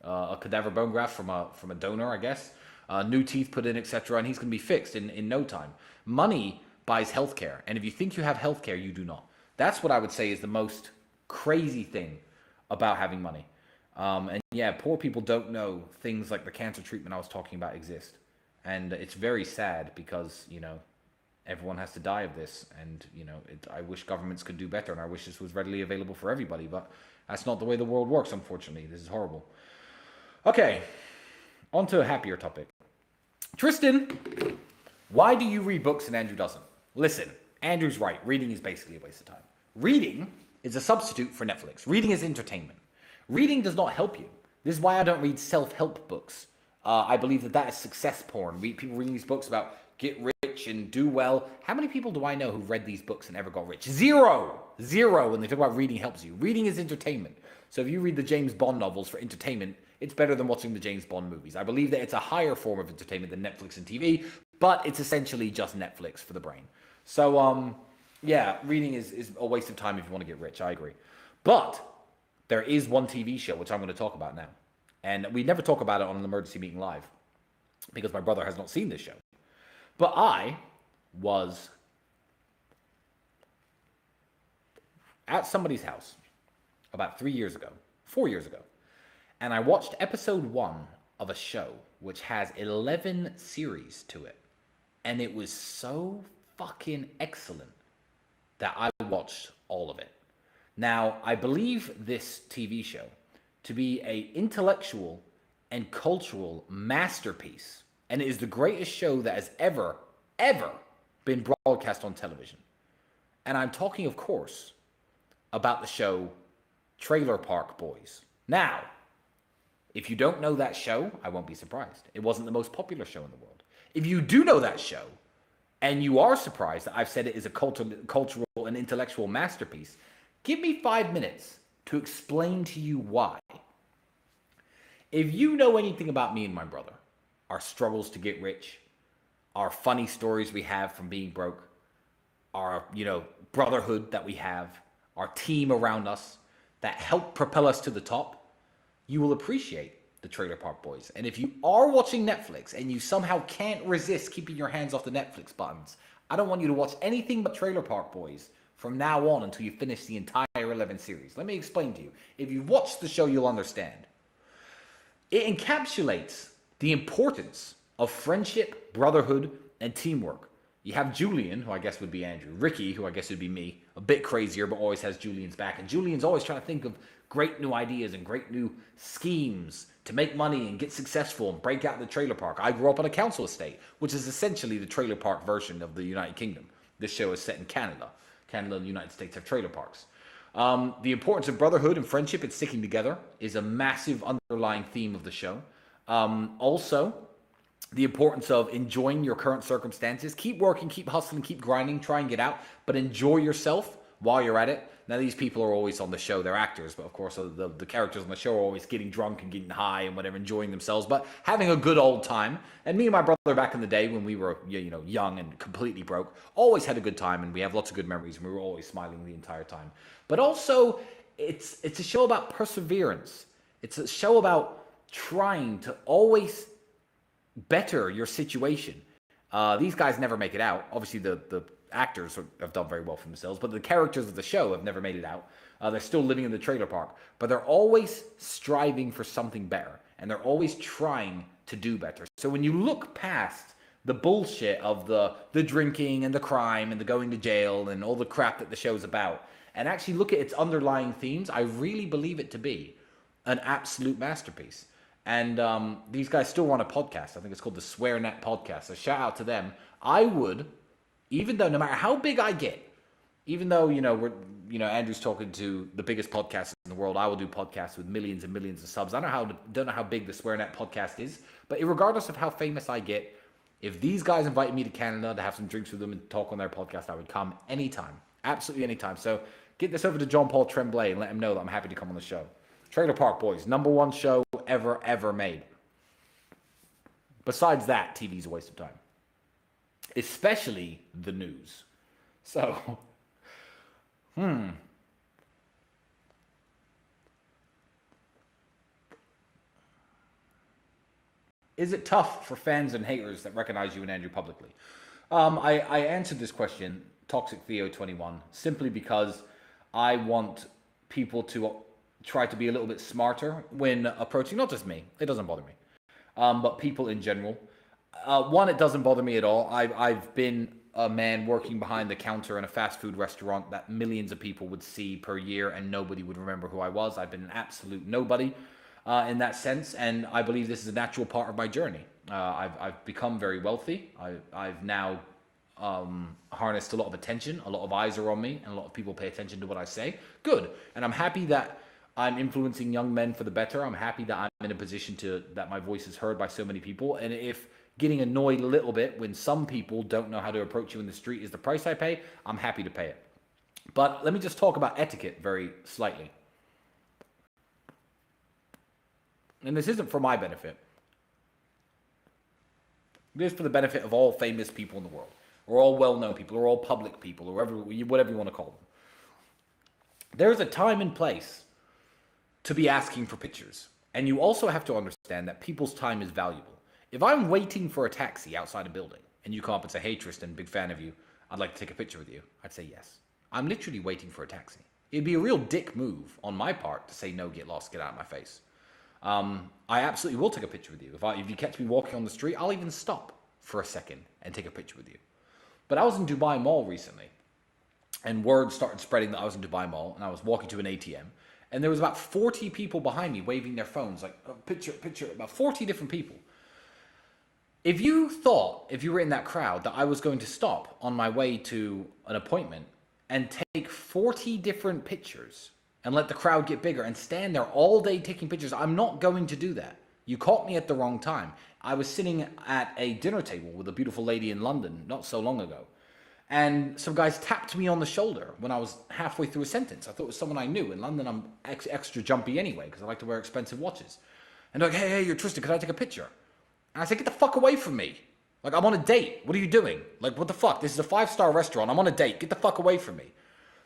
A cadaver bone graft from a donor, I guess. New teeth put in, etc. And he's going to be fixed in no time. Money buys healthcare, and if you think you have healthcare, you do not. That's what I would say is the most crazy thing about having money. And yeah, poor people don't know things like the cancer treatment I was talking about exist, and it's very sad because everyone has to die of this, and I wish governments could do better, and I wish this was readily available for everybody, but that's not the way the world works. Unfortunately, this is horrible. Okay, on to a happier topic. Tristan, why do you read books and Andrew doesn't? Listen, Andrew's right. Reading is basically a waste of time. Reading is a substitute for Netflix. Reading is entertainment. Reading does not help you. This is why I don't read self-help books. I believe that is success porn. People reading these books about get rich and do well. How many people do I know who read these books and ever got rich? Zero when they talk about reading helps you. Reading is entertainment. So if you read the James Bond novels for entertainment, it's better than watching the James Bond movies. I believe that it's a higher form of entertainment than Netflix and TV, but it's essentially just Netflix for the brain. So, yeah, reading is a waste of time if you want to get rich. I agree. But there is one TV show which I'm going to talk about now. And we never talk about it on an emergency meeting live because my brother has not seen this show. But I was at somebody's house about 3 years ago, 4 years ago, and I watched episode 1 of a show which has 11 series to it. And it was so fucking excellent that I watched all of it. Now, I believe this TV show to be an intellectual and cultural masterpiece, and it is the greatest show that has ever been broadcast on television. And I'm talking, of course, about the show Trailer Park Boys. Now, if you don't know that show, I won't be surprised. It wasn't the most popular show in the world. If you do know that show, and you are surprised that I've said it is a cultural and intellectual masterpiece, give me 5 minutes to explain to you why. If you know anything about me and my brother, our struggles to get rich, our funny stories we have from being broke, our, brotherhood that we have, our team around us that help propel us to the top, you will appreciate the Trailer Park Boys. And if you are watching Netflix and you somehow can't resist keeping your hands off the Netflix buttons, I don't want you to watch anything but Trailer Park Boys from now on until you finish the entire 11 series. Let me explain to you. If you've watched the show, you'll understand. It encapsulates the importance of friendship, brotherhood, and teamwork. You have Julian, who I guess would be Andrew. Ricky, who I guess would be me. A bit crazier, but always has Julian's back. And Julian's always trying to think of great new ideas and great new schemes to make money and get successful and break out the trailer park. I grew up on a council estate, which is essentially the trailer park version of the United Kingdom. This show is set in Canada. Canada and the United States have trailer parks. The importance of brotherhood and friendship and sticking together is a massive underlying theme of the show. Also, the importance of enjoying your current circumstances. Keep working, keep hustling, keep grinding, try and get out, but enjoy yourself while you're at it. Now, these people are always on the show. They're actors, but of course, the characters on the show are always getting drunk and getting high and whatever, enjoying themselves, but having a good old time. And me and my brother back in the day when we were, young and completely broke, always had a good time, and we have lots of good memories, and we were always smiling the entire time. But also, it's a show about perseverance. It's a show about trying to always better your situation. These guys never make it out. Obviously, the actors have done very well for themselves, but the characters of the show have never made it out. They're still living in the trailer park, but they're always striving for something better, and they're always trying to do better. So when you look past the bullshit of the drinking and the crime and the going to jail and all the crap that the show's about, and actually look at its underlying themes, I really believe it to be an absolute masterpiece. And these guys still run a podcast. I think it's called the SwearNet Podcast. So shout out to them. I would, even though no matter how big I get, even though Andrew's talking to the biggest podcast in the world, I will do podcasts with millions and millions of subs. I don't know how big the SwearNet Podcast is, but regardless of how famous I get, if these guys invited me to Canada to have some drinks with them and talk on their podcast, I would come anytime, absolutely anytime. So get this over to John Paul Tremblay and let him know that I'm happy to come on the show. Trailer Park Boys, #1 show ever made. Besides that, TV's a waste of time. Especially the news. So, Is it tough for fans and haters that recognize you and Andrew publicly? I answered this question, Toxic Theo 21, simply because I want people to try to be a little bit smarter when approaching, not just me, it doesn't bother me, but people in general. One, it doesn't bother me at all. I've been a man working behind the counter in a fast food restaurant that millions of people would see per year and nobody would remember who I was. I've been an absolute nobody in that sense, and I believe this is a natural part of my journey. I've become very wealthy. I've now harnessed a lot of attention. A lot of eyes are on me, and a lot of people pay attention to what I say. Good, and I'm happy that I'm influencing young men for the better. I'm happy that I'm in a position that my voice is heard by so many people. And if getting annoyed a little bit when some people don't know how to approach you in the street is the price I pay, I'm happy to pay it. But let me just talk about etiquette very slightly. And this isn't for my benefit. It is for the benefit of all famous people in the world, or all well-known people, or all public people, or whatever you want to call them. There's a time and place to be asking for pictures. And you also have to understand that people's time is valuable. If I'm waiting for a taxi outside a building, and you come up and say, hey, Tristan, big fan of you, I'd like to take a picture with you, I'd say yes. I'm literally waiting for a taxi. It'd be a real dick move on my part to say, no, get lost, get out of my face. I absolutely will take a picture with you. If you catch me walking on the street, I'll even stop for a second and take a picture with you. But I was in Dubai Mall recently, and word started spreading that I was in Dubai Mall, and I was walking to an ATM, and there was about 40 people behind me waving their phones, like, oh, picture, about 40 different people. If you thought, if you were in that crowd, that I was going to stop on my way to an appointment and take 40 different pictures and let the crowd get bigger and stand there all day taking pictures, I'm not going to do that. You caught me at the wrong time. I was sitting at a dinner table with a beautiful lady in London not so long ago. And some guys tapped me on the shoulder when I was halfway through a sentence. I thought it was someone I knew. In London, I'm extra jumpy anyway because I like to wear expensive watches. And they're like, hey, you're Tristan, could I take a picture? And I said, get the fuck away from me. Like, I'm on a date. What are you doing? Like, what the fuck? This is a 5-star restaurant. I'm on a date. Get the fuck away from me.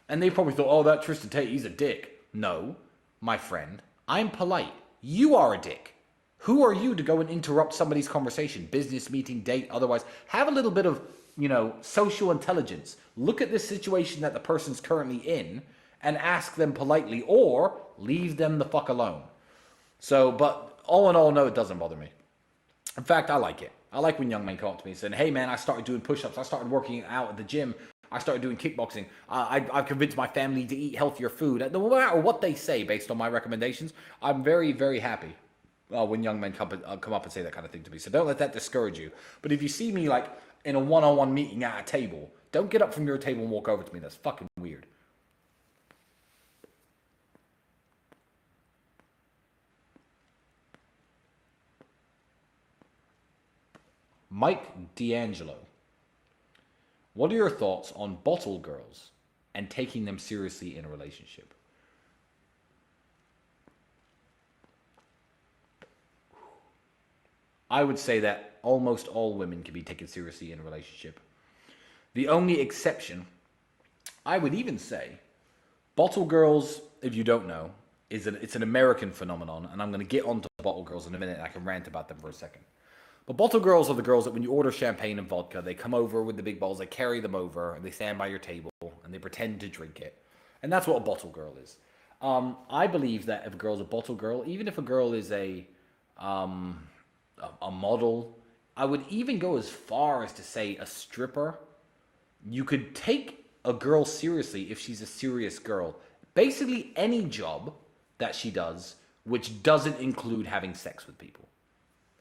And they probably thought, oh, that Tristan Tate, he's a dick. No, my friend, I'm polite. You are a dick. Who are you to go and interrupt somebody's conversation? Business meeting, date, otherwise. Have a little bit of, social intelligence. Look at this situation that the person's currently in and ask them politely, or leave them the fuck alone. So, but all in all, no, it doesn't bother me. In fact, I like it. I like when young men come up to me and say, hey man, I started doing push-ups. I started working out at the gym. I started doing kickboxing. I've convinced my family to eat healthier food. No matter what they say based on my recommendations, I'm very, very happy when young men come up and say that kind of thing to me. So don't let that discourage you. But if you see me like in a one-on-one meeting at a table, don't get up from your table and walk over to me. That's fucking weird. Mike D'Angelo. What are your thoughts on bottle girls and taking them seriously in a relationship? I would say that almost all women can be taken seriously in a relationship. The only exception, I would even say, bottle girls, if you don't know, it's an American phenomenon, and I'm going to get onto bottle girls in a minute, and I can rant about them for a second. But bottle girls are the girls that when you order champagne and vodka, they come over with the big bottles, they carry them over, and they stand by your table, and they pretend to drink it. And that's what a bottle girl is. I believe that if a girl's a bottle girl, even if a girl is a model, I would even go as far as to say a stripper. You could take a girl seriously if she's a serious girl. Basically any job that she does, which doesn't include having sex with people.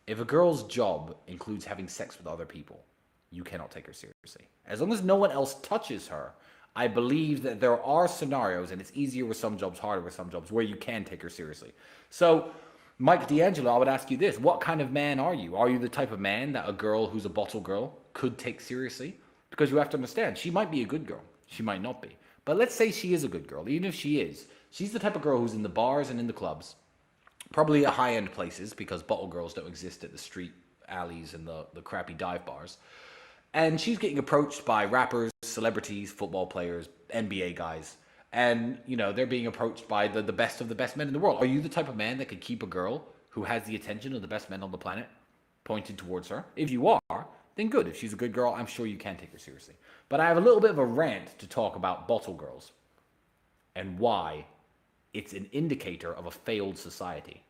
If a girl's job includes having sex with other people, you cannot take her seriously. As long as no one else touches her, I believe that there are scenarios, and it's easier with some jobs, harder with some jobs, where you can take her seriously. So, Mike D'Angelo, I would ask you this. What kind of man are you? Are you the type of man that a girl who's a bottle girl could take seriously? Because you have to understand, she might be a good girl. She might not be. But let's say she is a good girl. Even if she is, she's the type of girl who's in the bars and in the clubs. Probably at high-end places, because bottle girls don't exist at the street alleys and the crappy dive bars. And she's getting approached by rappers, celebrities, football players, NBA guys. And, they're being approached by the best of the best men in the world. Are you the type of man that could keep a girl who has the attention of the best men on the planet pointed towards her? If you are, then good. If she's a good girl, I'm sure you can take her seriously. But I have a little bit of a rant to talk about bottle girls and why it's an indicator of a failed society.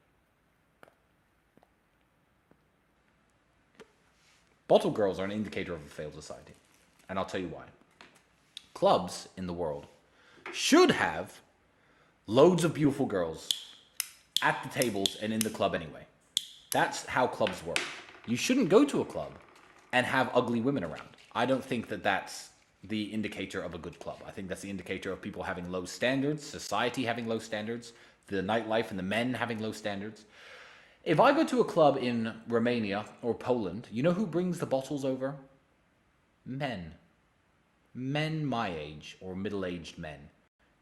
Bottle girls are an indicator of a failed society. And I'll tell you why. Clubs in the world should have loads of beautiful girls at the tables and in the club anyway. That's how clubs work. You shouldn't go to a club and have ugly women around. I don't think that that's the indicator of a good club. I think that's the indicator of people having low standards, society having low standards, the nightlife and the men having low standards. If I go to a club in Romania or Poland, you know who brings the bottles over? Men. Men my age or middle-aged men.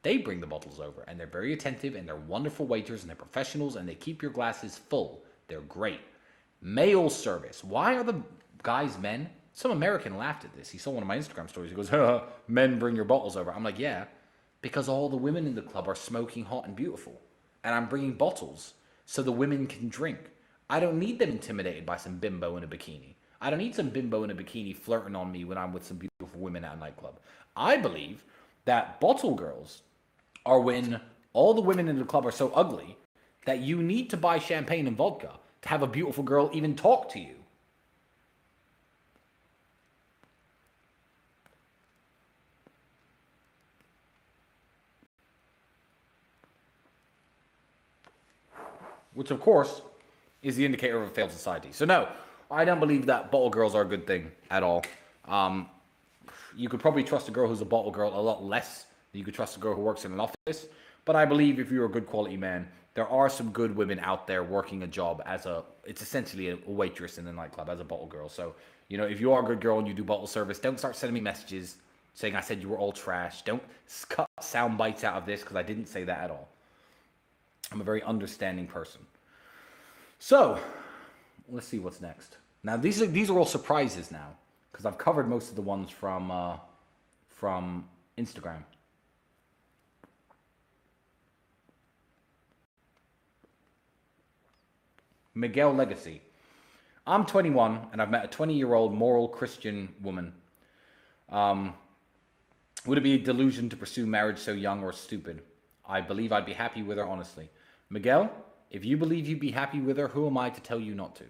They bring the bottles over, and they're very attentive, and they're wonderful waiters, and they're professionals, and they keep your glasses full. They're great. Male service. Why are the guys, men, some American laughed at this. He saw one of my Instagram stories. He goes, men bring your bottles over. I'm like, yeah, because all the women in the club are smoking hot and beautiful. And I'm bringing bottles so the women can drink. I don't need them intimidated by some bimbo in a bikini. I don't need some bimbo in a bikini flirting on me when I'm with some beautiful women at a nightclub. I believe that bottle girls are when all the women in the club are so ugly that you need to buy champagne and vodka to have a beautiful girl even talk to you. Which, of course, is the indicator of a failed society. So no, I don't believe that bottle girls are a good thing at all. You could probably trust a girl who's a bottle girl a lot less than you could trust a girl who works in an office. But I believe if you're a good quality man, there are some good women out there working a job as it's essentially a waitress in a nightclub as a bottle girl. So, if you are a good girl and you do bottle service, don't start sending me messages saying I said you were all trash. Don't cut sound bites out of this because I didn't say that at all. I'm a very understanding person. So, let's see what's next. Now, these are all surprises now because I've covered most of the ones from Instagram. Miguel Legacy. I'm 21 and I've met a 20-year-old moral Christian woman. Would it be a delusion to pursue marriage so young or stupid? I believe I'd be happy with her, honestly. Miguel, if you believe you'd be happy with her, who am I to tell you not to?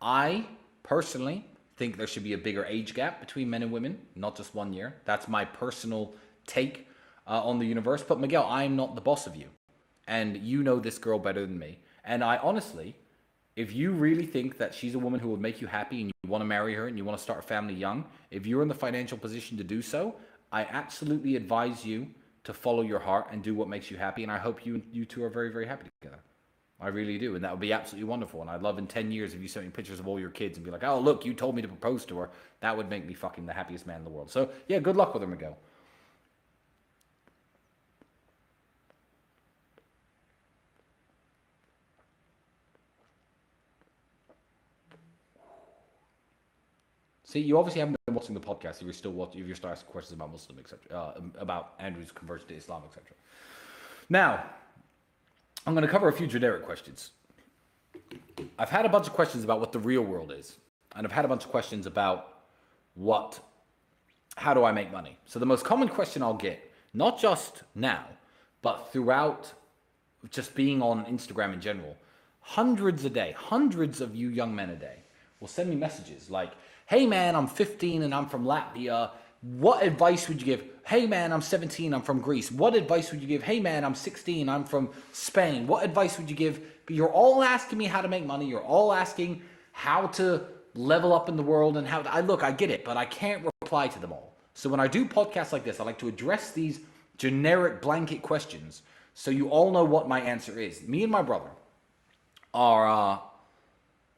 I, personally, think there should be a bigger age gap between men and women, not just 1 year. That's my personal take on the universe. But Miguel, I'm not the boss of you. And you know this girl better than me. And I honestly, if you really think that she's a woman who will make you happy and you want to marry her and you want to start a family young, if you're in the financial position to do so, I absolutely advise you to follow your heart and do what makes you happy. And I hope you two are very, very happy together. I really do. And that would be absolutely wonderful. And I'd love in 10 years if you sent me pictures of all your kids and be like, oh, look, you told me to propose to her. That would make me fucking the happiest man in the world. So, yeah, good luck with her, Miguel. See, you obviously haven't been watching the podcast if you're still asking questions about Muslim, etc., about Andrew's conversion to Islam, etc. Now, I'm going to cover a few generic questions. I've had a bunch of questions about what the real world is, and I've had a bunch of questions about how do I make money? So the most common question I'll get, not just now, but throughout just being on Instagram in general, hundreds of you young men a day will send me messages like, hey man, I'm 15 and I'm from Latvia. What advice would you give? Hey man, I'm 17, I'm from Greece. What advice would you give? Hey man, I'm 16, I'm from Spain. What advice would you give? But you're all asking me how to make money. You're all asking how to level up in the world and I get it, but I can't reply to them all. So when I do podcasts like this, I like to address these generic blanket questions so you all know what my answer is. Me and my brother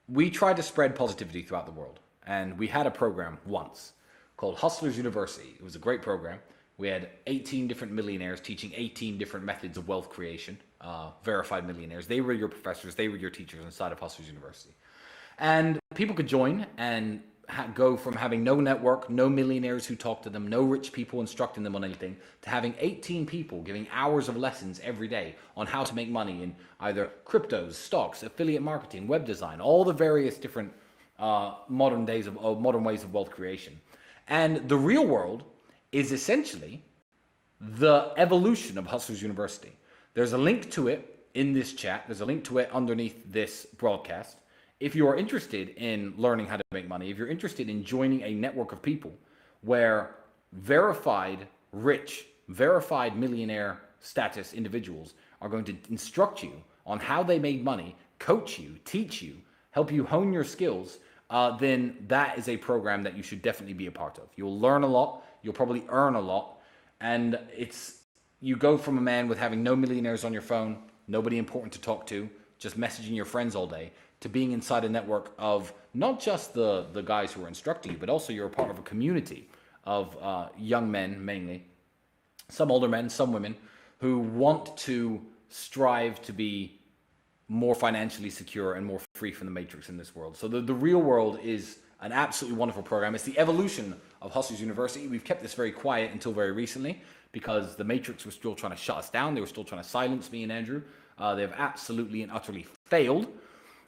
we try to spread positivity throughout the world. And we had a program once called Hustlers University. It was a great program. We had 18 different millionaires teaching 18 different methods of wealth creation, verified millionaires. They were your professors. They were your teachers inside of Hustlers University. And people could join and go from having no network, no millionaires who talk to them, no rich people instructing them on anything, to having 18 people giving hours of lessons every day on how to make money in either cryptos, stocks, affiliate marketing, web design, all the various different modern ways of wealth creation. And the real world is essentially the evolution of Hustlers University. There's a link to it in this chat. There's a link to it underneath this broadcast. If you are interested in learning how to make money, if you're interested in joining a network of people where verified rich, verified millionaire status individuals are going to instruct you on how they made money, coach you, teach you, help you hone your skills, then that is a program that you should definitely be a part of. You'll learn a lot. You'll probably earn a lot. And you go from a man with having no millionaires on your phone, nobody important to talk to, just messaging your friends all day, to being inside a network of not just the guys who are instructing you, but also you're a part of a community of young men, mainly, some older men, some women, who want to strive to be more financially secure and more free from the matrix in this world. So the real world is an absolutely wonderful program. It's the evolution of Hustlers University. We've kept this very quiet until very recently because the Matrix was still trying to shut us down. They were still trying to silence me and Andrew. They've absolutely and utterly failed.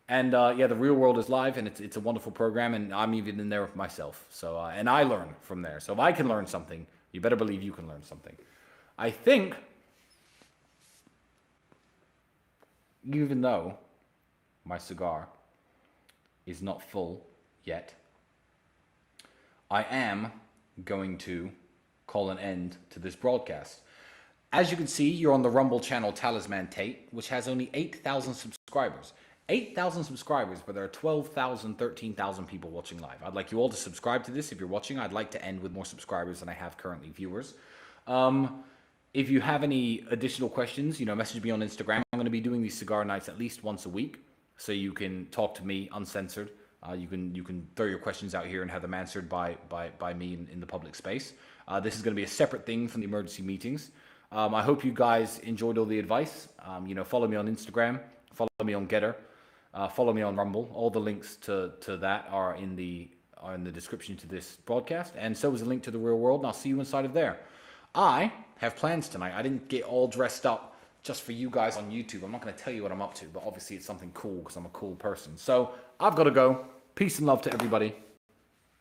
And yeah, the real world is live, and it's a wonderful program, and I'm even in there myself. So and I learn from there. So if I can learn something, you better believe you can learn something. I think, even though my cigar is not full yet, I am going to call an end to this broadcast. As you can see, you're on the Rumble channel Talisman Tate, which has only 8,000 subscribers. 8,000 subscribers, but there are 12,000, 13,000 people watching live. I'd like you all to subscribe to this if you're watching. I'd like to end with more subscribers than I have currently viewers. If you have any additional questions, message me on Instagram. I'm going to be doing these cigar nights at least once a week, so you can talk to me uncensored. You can throw your questions out here and have them answered by me in the public space. This is going to be a separate thing from the emergency meetings. I hope you guys enjoyed all the advice. Follow me on Instagram, follow me on Getter, follow me on Rumble. All the links to that are in the description to this broadcast, and so is a link to the real world. And I'll see you inside of there. I have plans tonight. I didn't get all dressed up just for you guys on YouTube. I'm not going to tell you what I'm up to, but obviously it's something cool because I'm a cool person. So I've got to go. Peace and love to everybody.